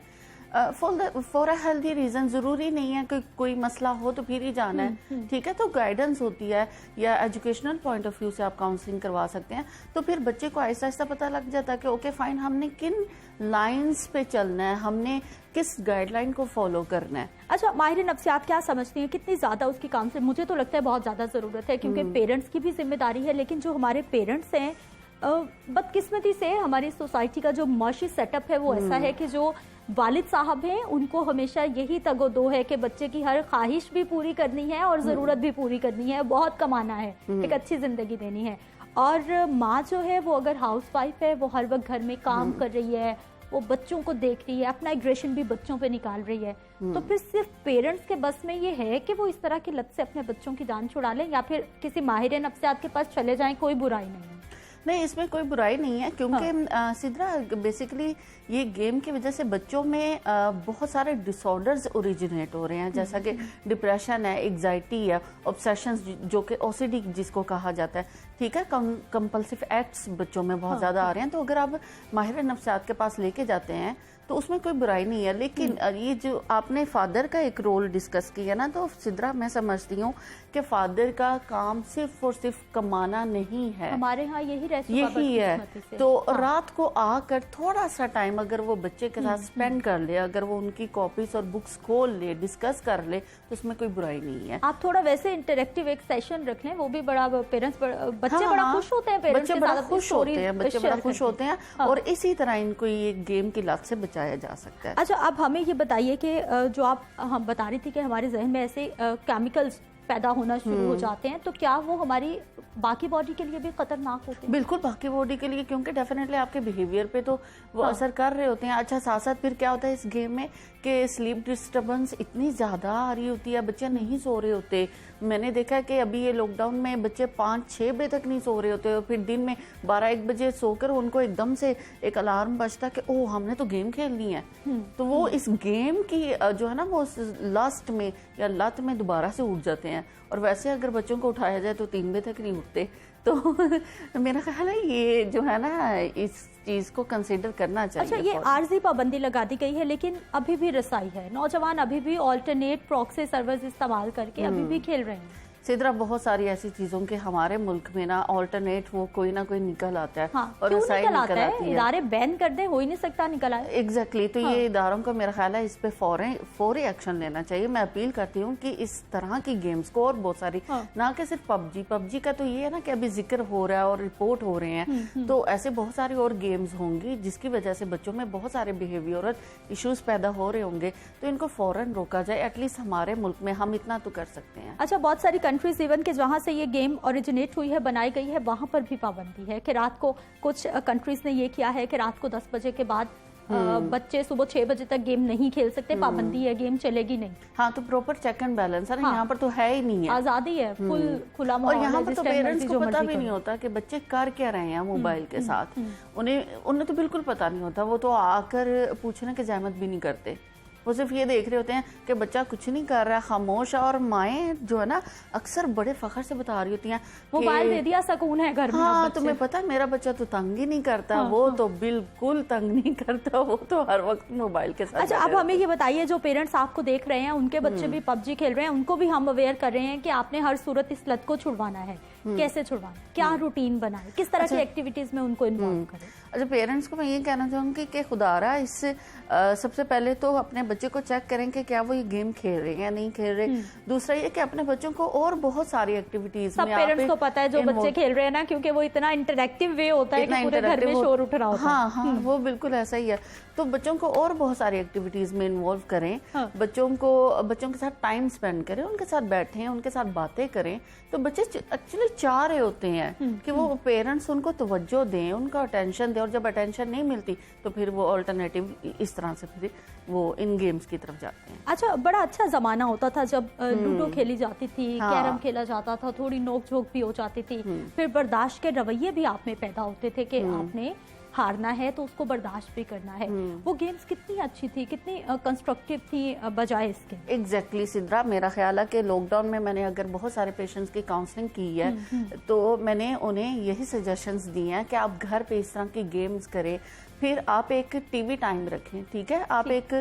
फॉर अ हेल्दी रीजन। जरूरी नहीं है कि कोई मसला हो तो फिर ही जाना है, ठीक है, तो गाइडेंस होती है या एजुकेशनल पॉइंट ऑफ व्यू से आप काउंसलिंग करवा सकते हैं, तो फिर बच्चे को आहिस्ता आहिस्ता पता लग जाता है कि ओके फाइन, हमने किन लाइंस पे चलना है, हमने किस गाइडलाइन को फॉलो करना है। अच्छा, माहिर नफ्सियात क्या समझती हैं, कितनी ज्यादा उसकी काउंसलिंग? मुझे तो लगता है बहुत ज्यादा जरूरत है, क्योंकि पेरेंट्स की भी जिम्मेदारी है, लेकिन जो हमारे पेरेंट्स हैं, बदकिस्मती से हमारी सोसाइटी का जो माशी सेटअप है वो ऐसा है कि जो वालिद साहब हैं उनको हमेशा यही तगोदो है कि बच्चे की हर ख्वाहिश भी पूरी करनी है और ज़रूरत भी पूरी करनी है, बहुत कमाना है, एक अच्छी ज़िंदगी देनी है। और माँ जो है वो अगर हाउसवाइफ है, वो हर वक्त घर में काम कर रही है, वो बच्चों को देख रही है, अपना एग्रेशन भी बच्चों पे निकाल रही है, तो फिर सिर्फ पेरेंट्स के बस में ये है कि वो इस तरह की लत से अपने बच्चों की जान छुड़ा लें या फिर किसी माहिर नफ्सियात के पास चले जाएं, कोई बुराई नहीं है। नहीं, इसमें कोई बुराई नहीं है, क्योंकि सिद्रा बेसिकली ये गेम की वजह से बच्चों में बहुत सारे डिसऑर्डर्स ओरिजिनेट हो रहे हैं, जैसा कि डिप्रेशन है, एग्जाइटी है, ऑब्सेशंस जो कि ओसीडी जिसको कहा जाता है, ठीक है, कंपल्सिव एक्ट्स बच्चों में बहुत ज़्यादा आ रहे हैं। तो अगर आप माहिर नफ्सियात के पास लेके जाते हैं तो उसमें कोई बुराई नहीं है। लेकिन ये जो आपने फादर का एक रोल डिस्कस किया ना, तो सिद्रा मैं समझती हूँ कि फादर का काम सिर्फ और सिर्फ कमाना नहीं है, हमारे यहाँ यही है। तो रात को आकर थोड़ा सा टाइम अगर वो बच्चे के साथ स्पेंड कर ले, अगर वो उनकी कॉपीज और बुक्स खोल ले, डिस्कस कर ले, तो उसमें कोई बुराई नहीं है। आप थोड़ा वैसे इंटरेक्टिव एक सेशन रख लें, वो भी बड़ा पेरेंट्स बच्चे बड़ा खुश होते हैं, बच्चे बड़ा खुश होते हैं, बच्चे बड़ा खुश होते हैं, और इसी तरह इनको ये गेम की लत से बचाया जा सकता है। अच्छा, अब हमें ये बताइए कि जो आप हम बता रही थी कि हमारे जहन में ऐसे केमिकल्स पैदा होना शुरू हो जाते हैं, तो क्या वो हमारी बाकी बॉडी के लिए भी खतरनाक होते हैं? बिल्कुल बाकी बॉडी के लिए, क्योंकि डेफिनेटली आपके बिहेवियर पे तो वो असर कर रहे होते हैं। अच्छा, साथ साथ फिर क्या होता है इस गेम में कि स्लीप डिस्टर्बेंस इतनी ज़्यादा आ रही होती है, बच्चे नहीं सो रहे होते। मैंने देखा है कि अभी ये लॉकडाउन में बच्चे 5-6 बजे तक नहीं सो रहे होते, और फिर दिन में 12-1 बजे सोकर उनको एकदम से एक अलार्म बजता कि ओह हमने तो गेम खेलनी है, तो वो इस गेम की जो है ना वो लास्ट में या लत में दोबारा से उठ जाते हैं। और वैसे अगर बच्चों को उठाया जाए तो 3 बजे तक नहीं उठते। तो मेरा ख्याल है ये जो है ना इस चीज को कंसीडर करना चाहिए। अच्छा, ये आर्जी पाबंदी लगा दी गई है, लेकिन अभी भी रसाई है, नौजवान अभी भी ऑल्टरनेट प्रॉक्सी सर्वर्स इस्तेमाल करके अभी भी खेल रहे हैं। सिद्रा, बहुत सारी ऐसी चीजों के हमारे मुल्क में ना ऑल्टरनेट वो कोई ना कोई निकल आता है। हाँ, और क्यों निकल आता है? आती है। इदारे बैन कर दे, हो ही नहीं सकता निकल आए। एग्जैक्टली, तो ये इदारों को मेरा ख्याल है इस पे फौरी एक्शन लेना चाहिए। मैं अपील करती हूँ कि इस तरह की गेम्स को, और बहुत सारी, ना कि सिर्फ पबजी का तो ये है ना कि अभी जिक्र हो रहा है और रिपोर्ट हो रहे हैं, तो ऐसे बहुत सारी और गेम्स होंगी जिसकी वजह से बच्चों में बहुत सारे बिहेवियरल इश्यूज पैदा हो रहे होंगे, तो इनको फौरन रोका जाए। एटलीस्ट हमारे मुल्क में हम इतना तो कर सकते हैं। अच्छा, बहुत सारी कंट्रीज इवन के जहाँ से ये गेम ओरिजिनेट हुई है, बनाई गई है, वहां पर भी पाबंदी है कि रात को, कुछ कंट्रीज ने ये किया है कि रात को 10 बजे के बाद बच्चे सुबह 6 बजे तक गेम नहीं खेल सकते, पाबंदी है, गेम चलेगी नहीं। हाँ, तो प्रॉपर चेक एंड बैलेंस है ना, यहाँ पर तो है ही नहीं है, आजादी है, खुला और यहाँ पर तो पेरेंट्स को पता भी नहीं होता कि बच्चे कर क्या रहे हैं मोबाइल के साथ। उन्हें तो बिल्कुल पता नहीं होता, वो तो आकर पूछने की जहमत भी नहीं करते, वो सिर्फ ये देख रहे होते हैं कि बच्चा कुछ नहीं कर रहा है, खामोश है। और माएँ जो है ना अक्सर बड़े फखर से बता रही होती हैं मोबाइल दे दिया, सुकून है घर में। हाँ, तुम्हें पता है मेरा बच्चा तो तंग ही नहीं करता। वो तो बिल्कुल तंग नहीं करता, वो तो हर वक्त मोबाइल के साथ। अच्छा, अब हमें ये बताइए, जो पेरेंट्स आपको देख रहे हैं, उनको बच्चे भी पबजी खेल रहे हैं, उनको भी हम अवेयर कर रहे हैं कि आपने हर सूरत इस लत को छुड़वाना है, कैसे छुड़वाएं, क्या रूटीन बनाए, किस तरह की एक्टिविटीज में उनको इन्वॉल्व करें? अच्छा, पेरेंट्स को मैं ये कहना चाहूँगी कि खुदारा इससे सबसे पहले तो अपने बच्चे को चेक करें कि क्या वो ये गेम खेल रहे हैं या नहीं खेल रहे। दूसरा ये कि अपने बच्चों को और बहुत सारी एक्टिविटीज सब पेरेंट्स को पता है जो बच्चे खेल रहे हैं ना, क्योंकि वो इतना इंटरेक्टिव वे होता है कि पूरे घर में शोर उठ रहा होता है। हाँ, वो बिल्कुल ऐसा ही है। तो बच्चों को और बहुत सारी एक्टिविटीज में इन्वॉल्व करें। बच्चों के साथ टाइम स्पेंड करें, उनके साथ बैठें, उनके साथ बातें करें। तो बच्चे एक्चुअली चाह रहे होते हैं कि वो पेरेंट्स उनको तवज्जो दें, उनका अटेंशन दें, और जब अटेंशन नहीं मिलती तो फिर वो अल्टरनेटिव इस तरह से फिर वो इन गेम्स की तरफ जाते हैं। अच्छा, बड़ा अच्छा जमाना होता था जब लूडो खेली जाती थी, कैरम खेला जाता था, थोड़ी नोक झोंक भी हो जाती थी, फिर बर्दाश्त के रवैये भी आप में पैदा होते थे कि आपने हारना है तो उसको बर्दाश्त भी करना है। वो गेम्स कितनी अच्छी थी, कितनी कंस्ट्रक्टिव थी बजाय इसके। एग्जैक्टली सिद्रा, मेरा ख्याल है कि लॉकडाउन में मैंने अगर बहुत सारे पेशेंट्स की काउंसलिंग की है तो मैंने उन्हें यही सजेशंस दिए हैं कि आप घर पे इस तरह की गेम्स करें। फिर आप एक टीवी टाइम रखें, ठीक है, आप एक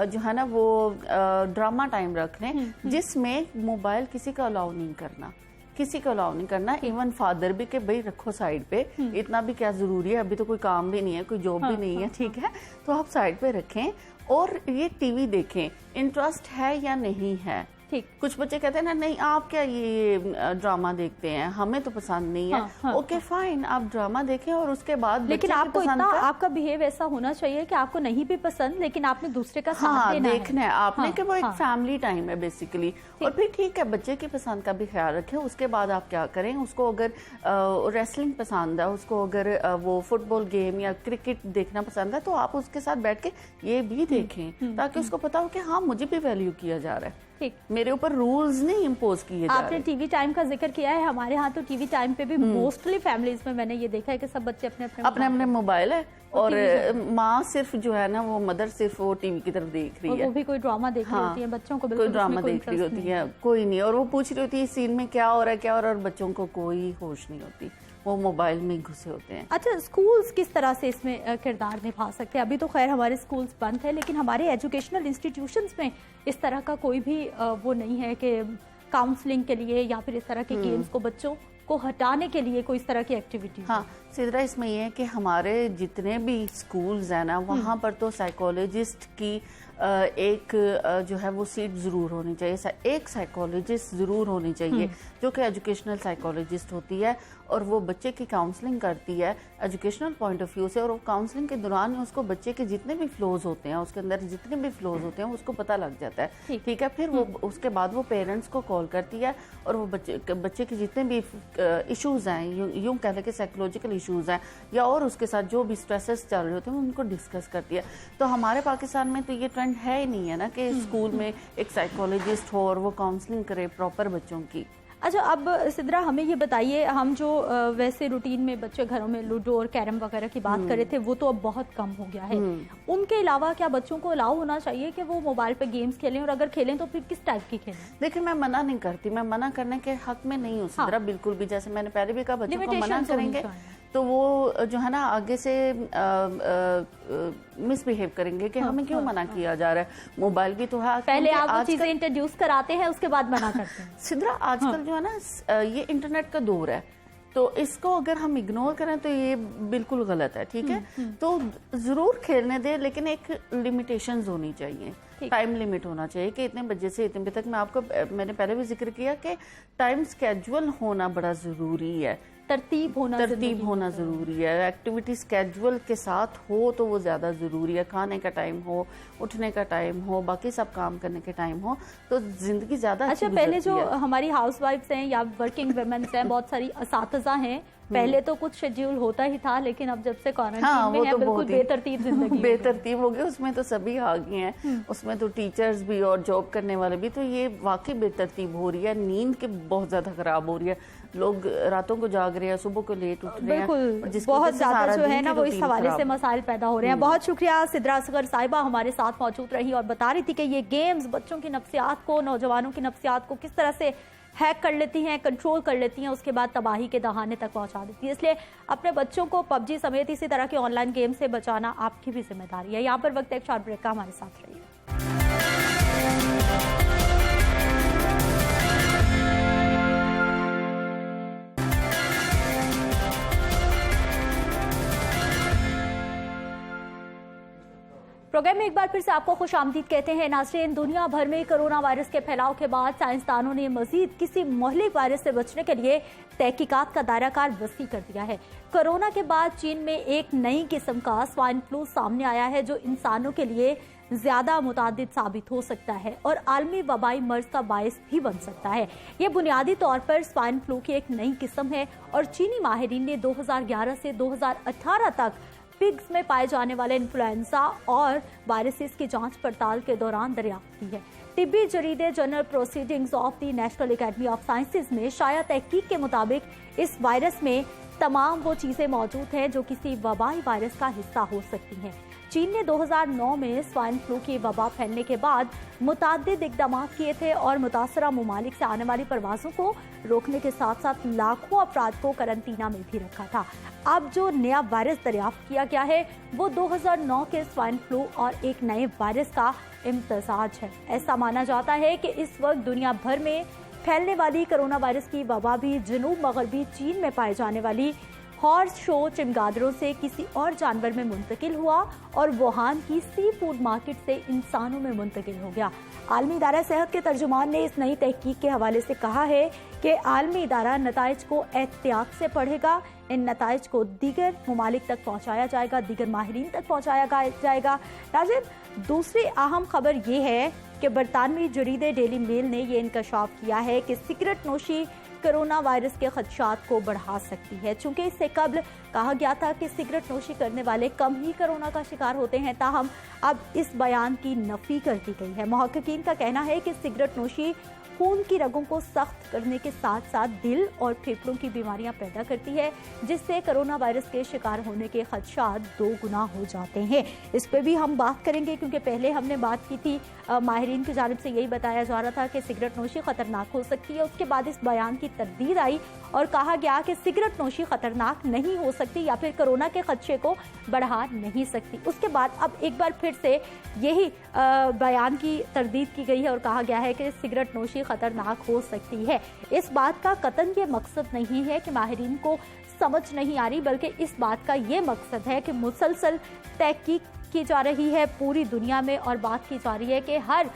जो है ना वो ड्रामा टाइम रख लें जिसमें मोबाइल किसी का अलाउ नहीं करना, किसी को अलाउ नहीं करना, इवन फादर भी कि भाई रखो साइड पे, इतना भी क्या जरूरी है, अभी तो कोई काम भी नहीं है, कोई जॉब भी नहीं है, ठीक है, तो आप साइड पे रखें और ये टीवी देखें, इंटरेस्ट है या नहीं है। ठीक, कुछ बच्चे कहते हैं ना, नहीं आप क्या ये ड्रामा देखते हैं, हमें तो पसंद नहीं है। ओके फाइन, आप ड्रामा देखें और उसके बाद लेकिन आपको इतना आपका बिहेव ऐसा होना चाहिए कि आपको नहीं भी पसंद लेकिन आपने दूसरे का साथ देना देखना है आपने कि वो एक फैमिली टाइम है बेसिकली। और फिर ठीक है, बच्चे की पसंद का भी ख्याल रखें। उसके बाद आप क्या करें, उसको अगर रेसलिंग पसंद है, उसको अगर वो फुटबॉल गेम या क्रिकेट देखना पसंद है, तो आप उसके साथ बैठ के ये भी देखें ताकि उसको पता हो कि हाँ मुझे भी वैल्यू किया जा रहा है, ठीक, मेरे ऊपर रूल्स नहीं इम्पोज किए जा रहे। आपने टीवी टाइम का जिक्र किया है, हमारे यहाँ तो टीवी टाइम पे भी मोस्टली फैमिलीज में मैंने ये देखा है कि सब बच्चे अपने अपने मोबाइल है और माँ सिर्फ जो है ना वो मदर सिर्फ वो टीवी की तरफ देख रही है, वो भी कोई ड्रामा देख रही होती है, बच्चों को बिल्कुल कोई ड्रामा देख रही होती है, कोई नहीं, और वो पूछ रही होती है सीन में क्या हो रहा है, क्या हो रहा है, और बच्चों को कोई होश नहीं होती, वो मोबाइल में घुसे होते हैं। अच्छा, स्कूल्स किस तरह से इसमें किरदार निभा सकते हैं? अभी तो खैर हमारे स्कूल्स बंद है, लेकिन हमारे एजुकेशनल इंस्टीट्यूशंस में इस तरह का कोई भी वो नहीं है कि काउंसलिंग के लिए या फिर इस तरह के गेम्स को बच्चों को हटाने के लिए कोई इस तरह की एक्टिविटी। हाँ सिद्रा, इसमें यह है कि हमारे जितने भी स्कूल्स हैं ना, वहाँ पर तो साइकोलॉजिस्ट की एक जो है वो सीट ज़रूर होनी चाहिए, एक साइकोलॉजिस्ट ज़रूर होनी चाहिए जो कि एजुकेशनल साइकोलॉजिस्ट होती है और वो बच्चे की काउंसलिंग करती है एजुकेशनल पॉइंट ऑफ व्यू से, और वो काउंसलिंग के दौरान उसको बच्चे के जितने भी फ्लोज होते हैं, उसके अंदर जितने भी फ्लोज होते हैं उसको पता लग जाता है, ठीक है। फिर वो उसके बाद वो पेरेंट्स को कॉल करती है और वो बच्चे के जितने भी इशूज़ हैं, यूँ कह लें कि साइकोलॉजिकल इशूज़ हैं या और उसके साथ जो भी स्ट्रेसेस चल रहे होते हैं उनको डिस्कस करती है। तो हमारे पाकिस्तान में तो ये ट्रेंड है ही नहीं है ना कि स्कूल में एक साइकोलॉजिस्ट हो और वो काउंसलिंग करे प्रॉपर बच्चों की। अच्छा, अब सिद्रा हमें ये बताइए, हम जो वैसे रूटीन में बच्चे घरों में लूडो और कैरम वगैरह की बात कर रहे थे, वो तो अब बहुत कम हो गया है। उनके अलावा क्या बच्चों को अलाउ होना चाहिए कि वो मोबाइल पे गेम्स खेलें, और अगर खेलें तो फिर किस टाइप की खेलें? देखिए, मैं मना नहीं करती, मैं मना करने के हक में नहीं हूँ सिद्रा, बिल्कुल भी। जैसे मैंने पहले भी कहा, बच्चों को मना करेंगे तो वो जो है ना आगे से मिसबिहेव करेंगे कि हमें क्यों मना किया जा रहा है, मोबाइल भी तो है। पहले आप वो चीजें इंट्रोड्यूस कराते हैं, उसके बाद मना करते हैं। सिद्रा, आजकल जो है ना ये इंटरनेट का दौर है, तो इसको अगर हम इग्नोर करें तो ये बिल्कुल गलत है, ठीक है। तो जरूर खेलने दे, लेकिन एक लिमिटेशंस होनी चाहिए, टाइम लिमिट होना चाहिए कि इतने बजे से इतने बजे तक। मैंने पहले भी जिक्र किया कि टाइम स्केड्यूल होना बड़ा जरूरी है, तरतीब होना जरूरी है। एक्टिविटी स्केड्यूल के साथ हो तो वो ज्यादा जरूरी है। खाने का टाइम हो, उठने का टाइम हो, बाकी सब काम करने के टाइम हो, तो जिंदगी ज्यादा अच्छा, पहले जो हमारी हाउसवाइफ्स हैं या वर्किंग वुमेन्स हैं, बहुत सारी असातिज़ा हैं, पहले तो कुछ शेड्यूल होता ही था, लेकिन अब जब से क्वारंटाइन में है, बिल्कुल बेतरतीब जिंदगी बेतरतीब हो गई। उसमें तो सभी आ गए हैं, उसमें तो टीचर्स भी और जॉब करने वाले भी। तो ये वाकई बेतरतीब हो रही है, नींद के बहुत ज्यादा खराब हो रही है, लोग रातों को जाग रहे हैं, सुबह को लेट उठ रहे हैं, बिल्कुल बहुत ज्यादा जो है ना वो इस हवाले से मसाइल पैदा हो रहे हैं। बहुत शुक्रिया सिद्रा असगर साहिबा हमारे साथ मौजूद रही और बता रही थी कि ये गेम्स बच्चों की नफ्सियात को, नौजवानों की नफ्सियात को किस तरह से हैक कर लेती हैं, कंट्रोल कर लेती हैं, उसके बाद तबाही के दहाने तक पहुंचा देती है। इसलिए अपने बच्चों को पबजी समेत इसी तरह के ऑनलाइन गेम से बचाना आपकी भी जिम्मेदारी है। यहाँ पर वक्त एक शॉर्ट ब्रेक का, हमारे साथ रहिए। प्रोग्राम में एक बार फिर से आपको खुशामदीद कहते हैं नाज़रीन। दुनिया भर में कोरोना वायरस के फैलाव के बाद साइंसदानों ने मजीद किसी मोहलिक वायरस से बचने के लिए तहकीकात का दायराकार वसी कर दिया है। कोरोना के बाद चीन में एक नई किस्म का स्वाइन फ्लू सामने आया है जो इंसानों के लिए ज्यादा मुतादिद साबित हो सकता है और आलमी वबाई मर्ज का बायस भी बन सकता है। ये बुनियादी तौर पर स्वाइन फ्लू की एक नई किस्म है और चीनी माहिरीन ने 2011 से 2018 तक पिग्स में पाए जाने वाले इन्फ्लुएंजा और वायरसेस की जांच पड़ताल के दौरान दरियाफ्त की है। तिब्बी जरीदे journal Proceedings of the National Academy of Sciences में शाया तहकीक के मुताबिक इस वायरस में तमाम वो चीजें मौजूद हैं जो किसी वबाई वायरस का हिस्सा हो सकती हैं। चीन ने 2009 में स्वाइन फ्लू की वबा फैलने के बाद मुताद्दिद इक़दाम किए थे और मुतासरा ममालिक से आने वाली परवाज़ों को रोकने के साथ साथ लाखों अफराद को करंतना में भी रखा था। अब जो नया वायरस दरियाफ्त किया गया है वो 2009 के स्वाइन फ्लू और एक नए वायरस का इम्तजाज है। ऐसा माना जाता है कि इस वक्त दुनिया भर में फैलने वाली कोरोना वायरस की वबा भी जनूब मगरबी चीन में पाए जाने वाली हॉर्स शो चमगादड़ों से किसी और जानवर में मुंतकिल हुआ और वुहान की सी फूड मार्केट से इंसानों में मुंतकिल हो गया। आलमी इदारा सेहत के तर्जुमान ने इस नई तहकीक के हवाले से कहा है कि आलमी इदारा नताइज को एहतियात से पढ़ेगा। इन नताइज को दीगर ममालिक तक पहुँचाया जाएगा, दीगर माहिरीन तक पहुँचाया जाएगा। नाज़रीन, दूसरी अहम खबर ये है कि बरतानवी जरीदे डेली मेल ने यह इंकशाफ किया है कि सिगरेट नोशी कोरोना वायरस के खदशात को बढ़ा सकती है। चूंकि इससे कबल कहा गया था कि सिगरेट नोशी करने वाले कम ही कोरोना का शिकार होते हैं, ताहम अब इस बयान की नफी कर दी गई है। मुहक्किकीन का कहना है कि सिगरेट नोशी खून की रगों को सख्त करने के साथ साथ दिल और फेफड़ों की बीमारियां पैदा करती है, जिससे कोरोना वायरस के शिकार होने के खदशात 2 गुना हो जाते हैं। इस पर भी हम बात करेंगे क्योंकि पहले हमने बात की थी, माहिरीन की जानिब से यही बताया जा रहा था कि सिगरेट नोशी खतरनाक हो सकती है। उसके बाद इस बयान की तरदीद आई और कहा गया कि सिगरेट नोशी खतरनाक नहीं हो सकती या फिर कोरोना के खदशे को बढ़ा नहीं सकती। उसके बाद अब एक बार फिर से यही बयान की तरदीद की गई है और कहा गया है कि सिगरेट नोशी खतरनाक हो सकती है। इस बात का कतन ये मकसद नहीं है कि माहिरीन को समझ नहीं आ रही, बल्कि इस बात का ये मकसद है कि मुसलसल तहकीक की जा रही है पूरी दुनिया में और बात की जा रही है कि हर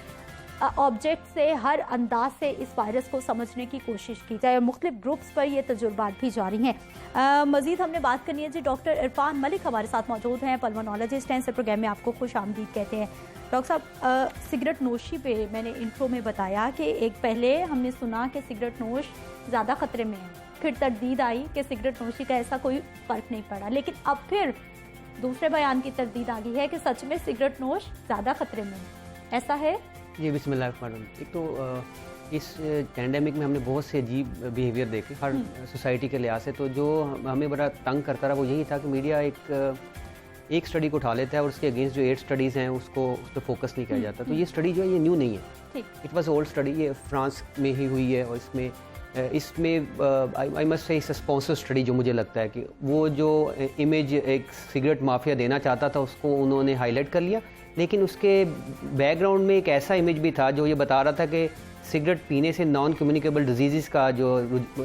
ऑब्जेक्ट से, हर अंदाज से इस वायरस को समझने की कोशिश की जाए। मुख्तलिफ ग्रुप्स पर ये तजुर्बात भी जारी हैं। मजीद हमने बात करनी है जी। डॉक्टर इरफान मलिक हमारे साथ मौजूद हैं, पल्मोनोलॉजिस्ट हैं। इस प्रोग्राम में आपको खुश आमदीद कहते हैं। डॉक्टर साहब, सिगरेट नोशी पे मैंने इंट्रो में बताया कि एक पहले हमने सुना कि सिगरेट नोश ज़्यादा ख़तरे में है, फिर तरदीद आई कि सिगरेट नोशी का ऐसा कोई फ़र्क नहीं पड़ा, लेकिन अब फिर दूसरे बयान की तरदीद आ गई है कि सच में सिगरेट नोश ज़्यादा ख़तरे में है। ऐसा है जी? बिस्मिल्लाह मैडम, एक तो इस पैंडेमिक में हमने बहुत से अजीब बिहेवियर देखे हर सोसाइटी के लिहाज से। तो जो हमें बड़ा तंग करता रहा वो यही था कि मीडिया एक स्टडी को उठा लेता है और उसके अगेंस्ट जो 8 स्टडीज़ हैं उसको उस पर फोकस नहीं किया जाता। तो ये स्टडी जो है ये न्यू नहीं है, इट वॉज ओल्ड स्टडी। ये फ्रांस में ही हुई है और इसमें I must say sponsor study जो मुझे लगता है कि वो जो इमेज एक सिगरेट माफिया देना चाहता था उसको उन्होंने हाईलाइट कर लिया, लेकिन उसके बैकग्राउंड में एक ऐसा इमेज भी था जो ये बता रहा था कि सिगरेट पीने से नॉन कम्युनिकेबल डिजीज़ का जो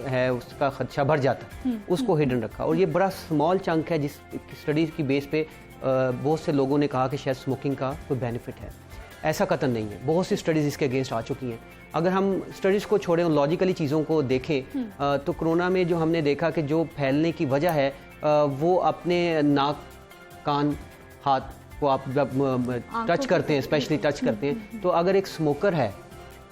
है उसका खदशा बढ़ जाता, उसको हिडन रखा। और ये बड़ा स्मॉल चंक है जिस स्टडीज़ की बेस पे बहुत से लोगों ने कहा कि शायद स्मोकिंग का कोई बेनिफिट है। ऐसा कतन नहीं है, बहुत सी स्टडीज़ इसके अगेंस्ट आ चुकी हैं। अगर हम स्टडीज़ को छोड़ें और लॉजिकली चीज़ों को देखें तो कोरोना में जो हमने देखा कि जो फैलने की वजह है वो अपने नाक, कान, हाथ को आप जब टच करते हैं, स्पेशली टच करते हैं, तो अगर एक स्मोकर है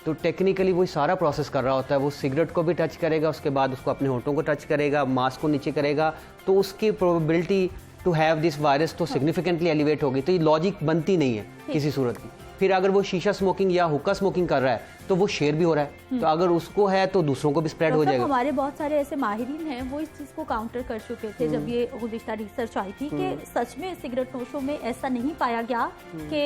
तो टेक्निकली वो सारा प्रोसेस कर रहा होता है। वो सिगरेट को भी टच करेगा, उसके बाद उसको अपने होंठों को टच करेगा, मास्क को नीचे करेगा, तो उसकी probability to have this virus तो सिग्निफिकेंटली एलिवेट होगी। तो ये लॉजिक बनती नहीं है किसी सूरत की। फिर अगर वो शीशा स्मोकिंग या हुक्का स्मोकिंग कर रहा है तो वो शेयर भी हो रहा है, तो अगर उसको है तो दूसरों को भी स्प्रेड हो जाएगा। हमारे बहुत सारे ऐसे माहिरीन हैं वो इस चीज़ को काउंटर कर चुके थे जब ये गुज़िश्ता रिसर्च आई थी कि सच में सिगरेट नोशों में ऐसा नहीं पाया गया कि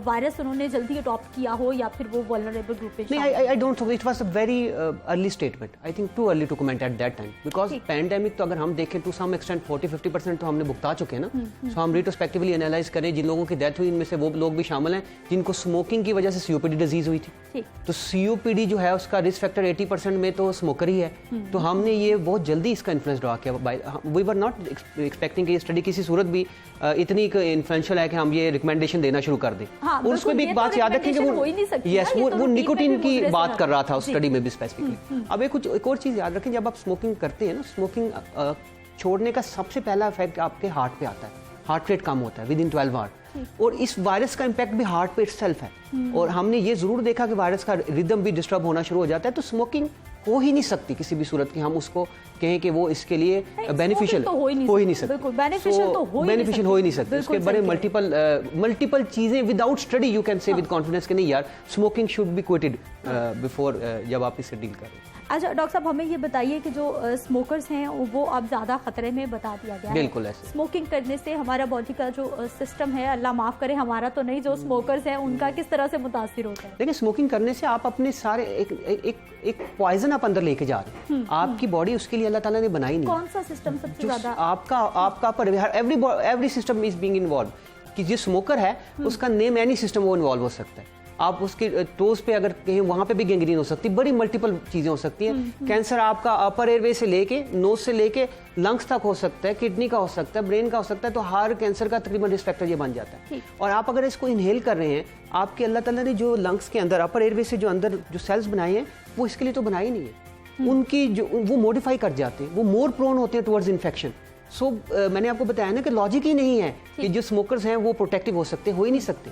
वायरस उन्होंने जल्दी अडॉप्ट किया हो या फिर वो वल्नरेबल ग्रुप में। I don't think it was a very early statement. I think too early to comment at that time, because pandemic तो अगर हम देखें टू सम एक्सटेंट 40-50% तो हमने भुगता चुके हैं ना। सो हम रिट्रोस्पेक्टिवली एनालाइज करें, जिन लोगों की डेथ हुई इनमें से वो लोग भी शामिल हैं जिनको स्मोकिंग की वजह से COPD डिजीज हुई थी। तो COPD जो है उसका रिस्क फैक्टर 80% में तो स्मोकर ही है। तो हमने ये बहुत जल्दी इसका इन्फ्लुएंस ड्रा किया। वी वर नॉट एक्सपेक्टिंग कि ये स्टडी किसी सूरत भी इतनी इन्फ्लुएंशियल है कि हम ये रिकमेंडेशन देना शुरू कर दें। हाँ, और उसमें भी एक बात याद रखें कि वो निकोटीन की बात कर रहा था उस स्टडी में भी स्पेसिफिकली। अब एक और चीज़ याद रखें, जब आप स्मोकिंग करते हैं ना, स्मोकिंग छोड़ने का सबसे पहला इफेक्ट आपके हार्ट पे आता है, हार्ट रेट कम होता है विद इन 12 आवर। और इस वायरस का इम्पैक्ट भी हार्ट पे इटसेल्फ है। और हमने ये जरूर देखा कि वायरस का रिदम भी डिस्टर्ब होना शुरू हो जाता है। तो स्मोकिंग हो ही नहीं सकती किसी भी सूरत की, हम उसको कहें कि वो इसके लिए बेनिफिशियल तो हो ही नहीं सकती। बेनिफिशियल तो हो ही नहीं सकती। उसके बड़े मल्टीपल चीजें without study you can say with confidence कि नहीं यार smoking should be quoted before जब आप इससे डील करें। अच्छा डॉक्टर साहब, हमें ये बताइए कि जो स्मोकर्स हैं वो अब ज़्यादा खतरे में बता दिया गया है। बिल्कुल ऐसे। स्मोकिंग करने से हमारा बॉडी का जो सिस्टम है, अल्लाह माफ़ करे हमारा तो नहीं, जो स्मोकर्स हैं उनका किस तरह से मुतासिर होता है? देखिए, स्मोकिंग करने से आप अपने सारे एक पॉइजन आप अंदर लेके जा रहे हैं। आपकी बॉडी उसके लिए अल्लाह ताला ने बनाई नहीं। कौन सा सिस्टम सबसे ज़्यादा आपका पर every system is being involve. कि जो स्मोकर है उसका नेम एनी सिस्टम वो इन्वॉल्व हो सकता है। आप उसके टोज पे अगर कहीं वहां पे भी गैंग्रीन हो सकती है, बड़ी मल्टीपल चीजें हो सकती हैं। कैंसर आपका अपर एयरवे से लेके नोज से लेके लंग्स तक हो सकता है, किडनी का हो सकता है, ब्रेन का हो सकता है। तो हर कैंसर का तकरीबन रिस्क फैक्टर ये बन जाता है। और आप अगर इसको इनहेल कर रहे हैं, आपके अल्लाह ताला ने जो लंग्स के अंदर अपर एयरवे से जो अंदर जो सेल्स बनाए हैं वो इसके लिए तो बनाए नहीं है। उनकी जो वो मॉडिफाई कर जाते हैं, वो मोर प्रोन होते हैं टुवर्ड्स इन्फेक्शन। सो मैंने आपको बताया ना कि लॉजिक ही नहीं है कि जो स्मोकर्स हैं वो प्रोटेक्टिव हो सकते, हो ही नहीं सकते।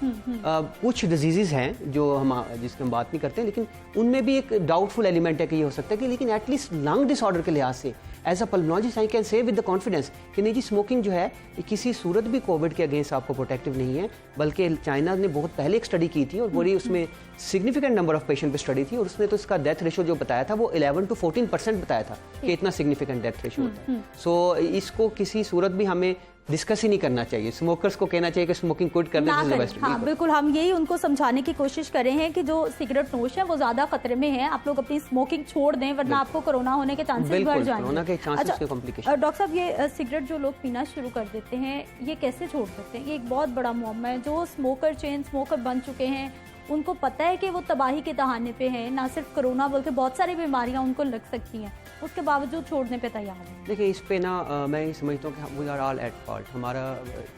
कुछ डिजीजेज हैं जो हम जिसकी हम बात नहीं करते, लेकिन उनमें भी एक डाउटफुल एलिमेंट है कि ये हो सकता है कि, लेकिन एटलीस्ट लंग डिसऑर्डर के लिहाज से as a pulmonologist I can say with the confidence कि नहीं जी, स्मोकिंग जो है किसी सूरत भी कोविड के अगेंस्ट आपको प्रोटेक्टिव नहीं है। बल्कि चाइना ने बहुत पहले एक स्टडी की थी और बड़ी उसमें सिग्निफिकेंट नंबर ऑफ पेशेंट पे स्टडी थी, और उसने तो इसका डेथ रेशो जो बताया था वो 11 to 14% बताया था कि इतना सिग्निफिकेंट डेथ रेशो होता है। सो इसको किसी सूरत भी हमें डिस्कस ही नहीं करना चाहिए। स्मोकर्स को कहना चाहिए कि स्मोकिंग क्विट करने से बेस्ट। हाँ बिल्कुल, हम यही उनको समझाने की कोशिश कर रहे हैं कि जो सिगरेट नोश है वो ज्यादा खतरे में है, आप लोग अपनी स्मोकिंग छोड़ दें वरना आपको कोरोना होने के चांसेस बढ़ जाएंगे। कोरोना के चांसेस के कॉम्प्लिकेशन। डॉक्टर साहब, ये सिगरेट जो लोग पीना शुरू कर देते हैं ये कैसे छोड़ सकते हैं? ये एक बहुत बड़ा मुअम्मा है। जो स्मोकर चेन स्मोकर बन चुके हैं उनको पता है कि वो तबाही के दहाने पे हैं, ना सिर्फ कोरोना बल्कि बहुत सारी बीमारियां उनको लग सकती हैं, उसके बावजूद छोड़ने पे तैयार हैं। देखिए, इस पे ना मैं ये समझता हूँ कि we are all at fault. हमारा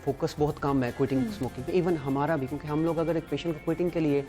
फोकस बहुत कम है क्विटिंग स्मोकिंग पे, इवन हमारा भी, क्योंकि हम लोग अगर एक पेशेंट को क्विटिंग के लिए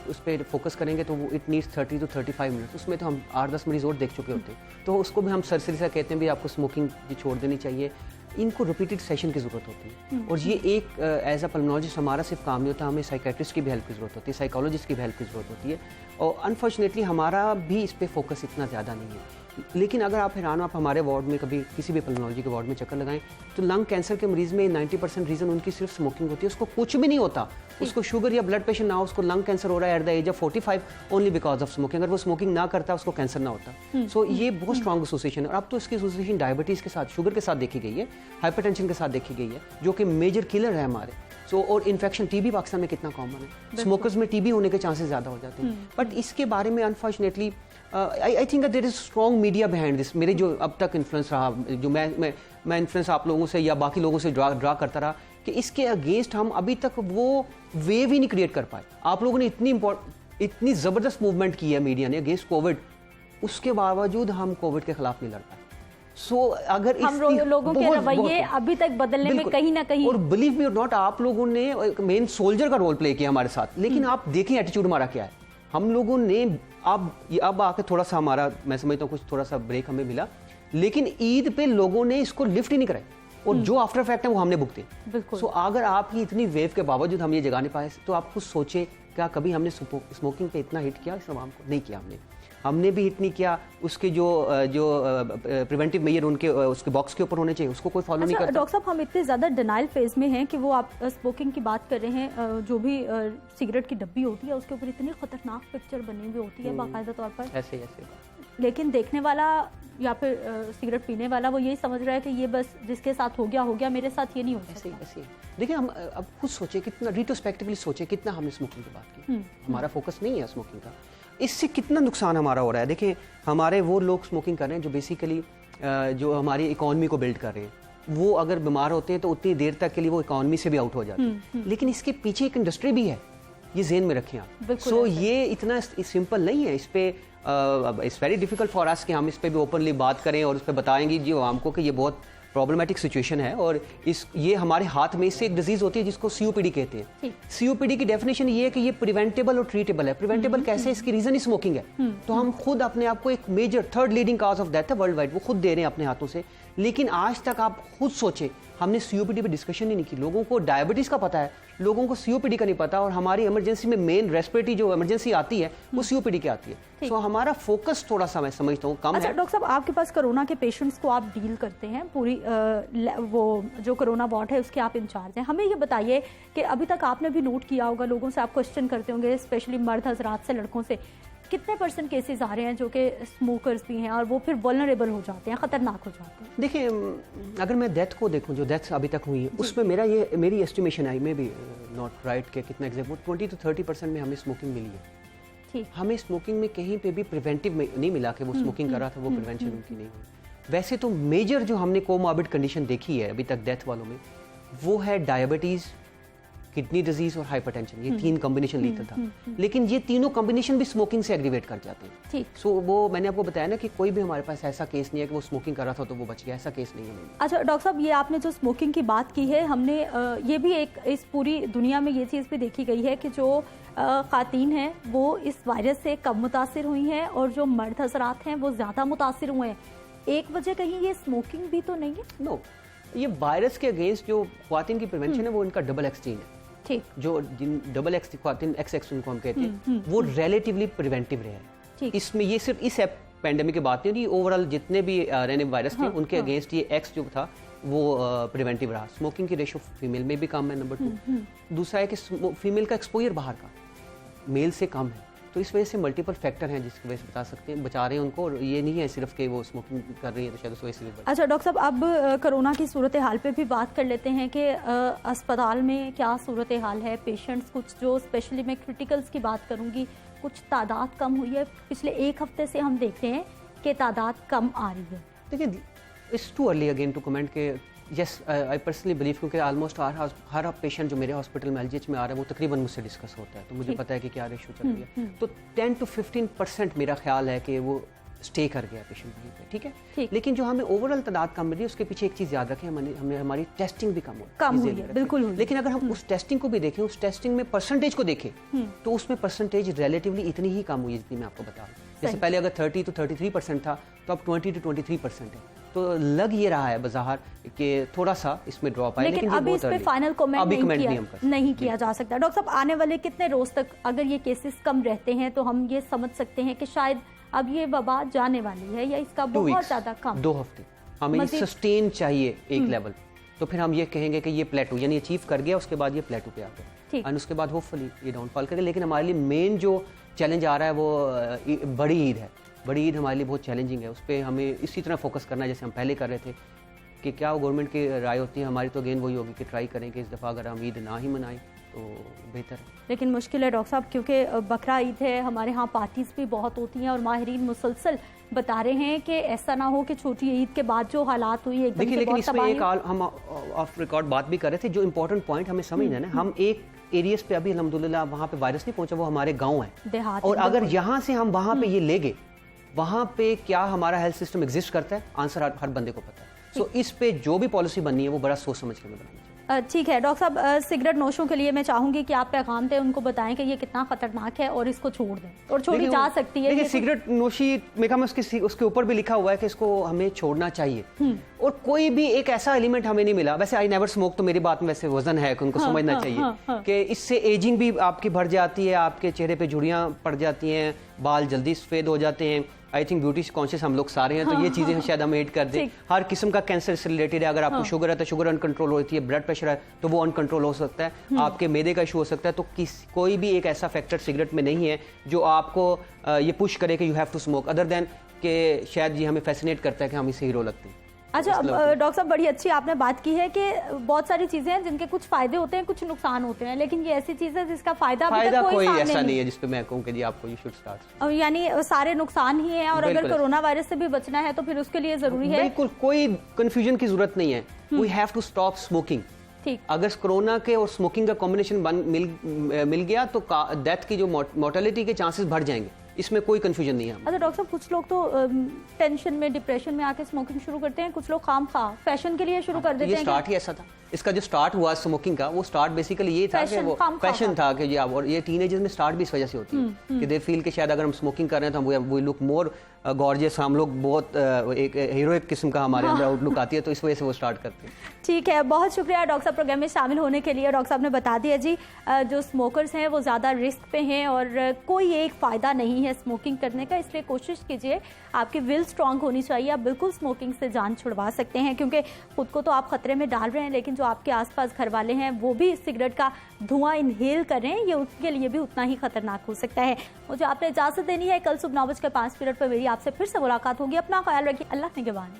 उस पर फोकस करेंगे तो वो इट नीड्स 30 to 35 मिनट्स। उसमें तो हम 8-10 मरीज और देख चुके होते हैं। तो उसको भी हम सरसरी से कहते हैं भी आपको स्मोकिंग छोड़ देनी चाहिए। इनको रिपीटेड सेशन की ज़रूरत होती है। और ये एक एज अ पल्मोलॉजिस्ट हमारा सिर्फ काम नहीं होता, हमें साइकेट्रिस्ट की भी हेल्प की ज़रूरत होती है, साइकोलॉजिस्ट की भी हेल्प की ज़रूरत होती है। और अनफॉर्चुनेटली हमारा भी इस पर फोकस इतना ज़्यादा नहीं है। लेकिन अगर आप हैरान, आप हमारे वार्ड में कभी किसी भी पल्मोलॉजी के वार्ड में चक्कर लगाएं तो लंग कैंसर के मरीज में 90% रीज़न उनकी सिर्फ स्मोकिंग होती है। उसको कुछ भी नहीं होता, उसको शुगर या ब्लड प्रेशर ना हो, उसको लंग कैंसर हो रहा है at the age of 45 only because of smoking. अगर वो स्मोकिंग ना करता उसको कैंसर ना होता। सो ये बहुत स्ट्रॉन्ग एसोसिएशन है। और अब तो इसकी एसोसिएशन डायबिटीज़ के साथ, शुगर के साथ देखी गई है, हाइपरटेंशन के साथ देखी गई है, जो कि मेजर किलर है हमारे। सो और इन्फेक्शन टीबी पाकिस्तान में कितना कॉमन है, स्मोकर्स में टीबी होने के चांसेस ज़्यादा हो जाते हैं। बट इसके बारे में unfortunately I think there is strong media behind this. मेरे जो अब तक इन्फ्लुएंस रहा, जो मैं इन्फ्लुएंस आप लोगों से या बाकी लोगों से ड्रा करता रहा कि इसके अगेंस्ट हम अभी तक वो वेव ही नहीं क्रिएट कर पाए। आप लोगों ने इतनी ज़बरदस्त मूवमेंट की है मीडिया ने अगेंस्ट कोविड, उसके बावजूद हम कोविड के खिलाफ नहीं लड़ पाए। अगर हम लोगों के रवैये अभी तक बदलने में कहीं ना कहीं, और बिलीव मी और नॉट, आप लोगों ने मेन सोल्जर का रोल प्ले किया हमारे साथ। लेकिन आप देखें एटीट्यूड हमारा क्या है। हम लोगों ने अब आके थोड़ा सा हमारा, मैं समझता हूँ कुछ थोड़ा सा ब्रेक हमें मिला, लेकिन ईद पे लोगों ने इसको लिफ्ट ही नहीं कराई और जो आफ्टर फैक्ट है वो हमने भुगते। सो अगर आपकी इतनी वेव के बावजूद हम ये जगा नहीं पाए तो आप खुद सोचे, क्या कभी हमने स्मोकिंग पे इतना हिट किया इस आवाम को? नहीं किया हमने भी हिट नहीं किया। उसके जो प्रिवेंटिव मेजर उनके उसके बॉक्स के ऊपर होने चाहिए, उसको कोई फॉलो नहीं करता। डॉक्टर साहब, हम इतने ज़्यादा डिनाइल फेज में हैं कि वो आप स्मोकिंग की बात कर रहे हैं, जो भी सिगरेट की डब्बी होती है उसके ऊपर इतनी खतरनाक पिक्चर बनी हुई होती है बाकायदा तौर पर, ऐसे लेकिन देखने वाला या फिर सिगरेट पीने वाला वो यही समझ रहा है कि ये बस जिसके साथ हो गया, मेरे साथ ये नहीं हो सकता। ऐसे देखिए, हम अब खुद सोचे, कितना रिट्रोस्पेक्टिवली सोचे कितना हमने स्मोकिंग की बात की। हमारा फोकस नहीं है स्मोकिंग का, इससे कितना नुकसान हमारा हो रहा है। देखिए, हमारे वो लोग स्मोकिंग कर रहे हैं जो बेसिकली जो हमारी इकॉनमी को बिल्ड कर रहे हैं। वो अगर बीमार होते हैं तो उतनी देर तक के लिए वो इकॉनमी से भी आउट हो जाते हैं। लेकिन इसके पीछे एक इंडस्ट्री भी है ये जेहन में रखें आप। बिल्कुल सो ऐसा। ये इतना सिंपल नहीं है। इस पे it's very difficult for us कि हम इस पे भी ओपनली बात करें और उस पे बताएंगे जी आवाम को कि ये बहुत प्रॉब्लमेटिक सिचुएशन है और ये हमारे हाथ में इससे एक डिजीज होती है जिसको सीओपीडी कहते हैं। सीओपीडी की डेफिनेशन ये है कि ये प्रिवेंटेबल और ट्रीटेबल है। प्रिवेंटेबल कैसे? इसकी रीजन ही स्मोकिंग है। तो हम खुद अपने आप को एक major third leading cause of death है वर्ल्ड वाइड, वो खुद दे रहे हैं अपने हाथों से। लेकिन आज तक आप खुद सोचे, हमने सीओपीडी पे डिस्कशन ही नहीं की। लोगों को डायबिटीज का पता है, लोगों को सीओपीडी का नहीं पता। और हमारी इमरजेंसी में मेन रेस्पिरेटरी जो इमरजेंसी आती है वो सीओपीडी की आती है। सो हमारा फोकस थोड़ा सा मैं समझता हूँ कम अच्छा है। डॉक्टर साहब, आपके पास कोरोना के पेशेंट्स को आप डील करते हैं, पूरी वो जो कोरोना वार्ड है उसके आप इंचार्ज हैं। हमें ये बताइए कि अभी तक आपने भी नोट किया होगा, लोगों से आप क्वेश्चन करते होंगे, स्पेशली मर्द हजरात से, लड़कों से, कितने % केसेस आ रहे हैं जो कि स्मोकर्स भी हैं और वो फिर वल्नरेबल हो जाते हैं, खतरनाक हो जाते हैं? देखिए, अगर मैं डेथ को देखूं, जो डेथ अभी तक हुई है उसमें मेरी estimation I, may be not right के कितना एग्जैक्ट, वो 20 to 30% में हमें स्मोकिंग मिली है। ठीक। हमें स्मोकिंग में कहीं पे भी प्रिवेंटिव में नहीं मिला कि वो स्मोकिंग कर रहा था, वो प्रिवेंशन उनकी नहीं हुई। वैसे तो मेजर जो हमने कोमॉर्बिड कंडीशन देखी है अभी तक डेथ वालों में, वो है डायबिटीज, किडनी डिजीज और हाइपरटेंशन। ये 3 कॉम्बिनेशन लीथल था। लेकिन ये तीनों कॉम्बिनेशन भी स्मोकिंग से एग्रीवेट कर जाते हैं। ठीक। सो वो मैंने आपको बताया ना कि कोई भी हमारे पास ऐसा केस नहीं है कि वो स्मोकिंग कर रहा था तो वो बच गया, ऐसा केस नहीं है। अच्छा डॉक्टर साहब, ये आपने जो स्मोकिंग की बात की है, हमने ये भी एक इस पूरी दुनिया में ये चीज़ भी देखी गई है कि जो खातीन हैं वो इस वायरस से कम मुतासिर हुई हैं और जो मर्द हजरात हैं वो ज़्यादा मुतासिर हुए हैं। एक वजह कहीं ये स्मोकिंग भी तो नहीं है? नो, ये वायरस के अगेंस्ट जो ख्वातीन की प्रिवेंशन है वो इनका डबल एक्स जीन है। ठीक। जो जिन डबल एक्स ख्वातीन XX उनको हम कहते हैं, वो रिलेटिवली प्रिवेंटिव रहे हैं। ठीक। इसमें ये सिर्फ इस पेंडेमिक की बात नहीं होती, ओवरऑल जितने भी रहने वायरस थे उनके अगेंस्ट ये X जो था वो प्रिवेंटिव रहा। स्मोकिंग की रेशो फीमेल में भी कम है, नंबर 2। दूसरा है कि फीमेल का एक्सपोजर बाहर का मेल से कम है। तो इस वजह से मल्टीपल फैक्टर हैं जिसकी वजह से बता सकते हैं, बचा रहे हैं उनको। और ये नहीं है सिर्फ कि वो स्मोकिंग कर रही है तो शायद उस वजह से भी बचा। अच्छा डॉक्टर साहब, अब कोरोना की सूरत हाल पे भी बात कर लेते हैं कि अस्पताल में क्या सूरत हाल है। पेशेंट्स कुछ जो स्पेशली मैं क्रिटिकल्स की बात करूंगी, कुछ तादाद कम हुई है। पिछले 1 हफ्ते से हम देखते हैं कि तादाद कम आ रही है। देखिए, it's too early again to comment के यस आई पर्सनली बिलीव, क्योंकि ऑलमोस्ट हर पेशेंट जो मेरे हॉस्पिटल में LGH में आ रहा है वो तकरीबन मुझसे डिस्कस होता है, तो मुझे पता है कि क्या रेशो चल रही है। तो 10 to 15% मेरा ख्याल है कि वो स्टे कर गया पेशेंट वहीं पे, ठीक है। लेकिन जो हमें ओवरऑल तादाद कम मिली है उसके पीछे एक चीज़ याद रखें, हमारी टेस्टिंग भी कम हुई है, बिल्कुल हुई। लेकिन अगर हम उस टेस्टिंग को भी देखें, उस टेस्टिंग में परसेंटेज को देखें तो उसमें परसेंटेज रिलेटिवली इतनी ही कम हुई है जितनी मैं आपको बता रहा हूँ। जैसे पहले अगर 30 to 33% था तो अब 20 to 23% है। तो लग ये रहा है बाजार कि थोड़ा सा इसमें ड्रॉप आया, लेकिन अभी इस पे फाइनल कमेंट नहीं किया जा सकता। डॉक्टर साहब, आने वाले कितने रोज तक अगर ये केसेस कम रहते हैं तो हम ये समझ सकते हैं कि शायद अब ये वबा जाने वाली है, या इसका बहुत ज्यादा कम? 2 हफ्ते हमें सस्टेन चाहिए एक लेवल, तो फिर हम ये कहेंगे कि ये प्लेटो यानी अचीव कर गया, उसके बाद ये प्लेटो पे आ गया और उसके बाद होपफुली ये डाउनफॉल करेगा। लेकिन हमारे लिए मेन जो चैलेंज आ रहा है वो बड़ी ईद है। बड़ी ईद हमारे लिए बहुत चैलेंजिंग है, उस पर हमें इसी तरह फोकस करना है जैसे हम पहले कर रहे थे कि क्या वो गवर्नमेंट की राय होती है। हमारी तो अगेन वही होगी कि ट्राई करें कि इस दफ़ा अगर हम ईद ना ही मनाएं तो बेहतर है। लेकिन मुश्किल है डॉक्टर साहब, क्योंकि बकरा ईद है, हमारे यहाँ पार्टीज भी बहुत होती हैं और माहिरीन मुसलसल बता रहे हैं कि ऐसा ना हो कि छोटी ईद के बाद जो हालात हुई एकदम देखिए, से लेकिन बहुत इसमें तबाही। एक हम ऑफ रिकॉर्ड बात भी कर रहे थे, जो इंपॉर्टेंट पॉइंट हमें समझना है ना, हम एक एरियाज पे अभी अल्हम्दुलिल्लाह वहाँ पे वायरस नहीं पहुंचा, वो हमारे गाँव है देहात, और अगर यहाँ से हम वहाँ पे ये ले गए, वहाँ पे क्या हमारा हेल्थ सिस्टम एग्जिस्ट करता है, आंसर हर बंदे को पता है। सो इस पे जो भी पॉलिसी बननी है वो बड़ा सोच समझ कर बनानी चाहिए। ठीक है डॉक्टर साहब, सिगरेट नोशों के लिए मैं चाहूंगी कि आप पैगाम दें, उनको बताएं कि ये कितना खतरनाक है और इसको छोड़ दें, और छोड़ी जा सकती है। देखिए, सिगरेट नोशी मेरे ख्याल में उसके ऊपर भी लिखा हुआ है कि इसको हमें छोड़ना चाहिए, और कोई भी एक ऐसा एलिमेंट हमें नहीं मिला। वैसे आई नेवर स्मोक, तो मेरी बात में वैसे वजन है कि उनको समझना चाहिए कि इससे एजिंग भी आपकी बढ़ जाती है, आपके चेहरे पे झुर्रियां पड़ जाती हैं, बाल जल्दी सफेद हो जाते हैं। आई थिंक ब्यूटी कॉन्शियस हम लोग सारे हैं, तो ये चीजें शायद हम एड कर दें। हर किस्म का कैंसर से रिलेटेड है। अगर आपको शुगर है तो शुगर अनकंट्रोल होती है, ब्लड प्रेशर है तो वो अनकंट्रोल हो सकता है, आपके मैदे का इशू हो सकता है। तो कोई भी एक ऐसा फैक्टर सिगरेट में नहीं है जो आपको ये पुश करे कि you have to smoke, other than कि शायद ये हमें फैसिनेट करता है कि हम इससे हीरो लगते हैं। अच्छा डॉक्टर साहब, बड़ी अच्छी आपने बात की है कि बहुत सारी चीजें हैं जिनके कुछ फायदे होते हैं, कुछ नुकसान होते हैं, लेकिन ये ऐसी चीज है जिसका फायदा कोई ऐसा नहीं है जिसपे मैं कहूँ कि जी आपको यू शुड स्टार्ट, यानी सारे नुकसान ही हैं। और अगर कोरोना वायरस से भी बचना है तो फिर उसके लिए जरूरी है, बिल्कुल कोई कंफ्यूजन की जरूरत नहीं है। We have to stop smoking, ठीक। अगर कोरोना के और स्मोकिंग का कॉम्बिनेशन मिल गया तो डेथ की जो मोर्टेलिटी के चांसेस बढ़ जाएंगे, इसमें कोई कंफ्यूजन नहीं है। अच्छा डॉक्टर साहब, कुछ लोग तो टेंशन में, डिप्रेशन में आके स्मोकिंग शुरू करते हैं, कुछ लोग खामखा फैशन के लिए शुरू कर देते हैं। ये स्टार्ट ही ऐसा था, इसका जो स्टार्ट हुआ स्मोकिंग का, वो स्टार्ट बेसिकली ये था कि वो फैशन था कि और ये टीनेजर्स में स्टार्ट भी इस वजह से होती है कि दे फील कि शायद अगर हम स्मोकिंग कर रहे हैं तो वी लुक मोर गॉर्जियस, हम लोग बहुत एक हीरोइक किस्म का हमारे अंदर आउटलुक आती है, तो इस वजह से वो स्टार्ट करते हैं। ठीक है, बहुत शुक्रिया डॉक्टर साहब प्रोग्राम में शामिल होने के लिए। डॉक्टर साहब ने बता दिया जी, जो स्मोकर्स हैं वो ज़्यादा रिस्क पे हैं और कोई एक फ़ायदा नहीं है स्मोकिंग करने का, इसलिए कोशिश कीजिए, आपकी विल स्ट्रांग होनी चाहिए, आप बिल्कुल स्मोकिंग से जान छुड़वा सकते हैं, क्योंकि खुद को तो आप खतरे में डाल रहे हैं, लेकिन जो आपके आसपास घर वाले हैं वो भी सिगरेट का धुआं इनहेल कर रहे हैं, ये उनके लिए भी उतना ही खतरनाक हो सकता है। मुझे आपने इजाज़त देनी है, कल सुबह 9:05 पर मेरी आपसे फिर से मुलाकात होगी। अपना ख्याल रखिए, अल्लाह निगहबान।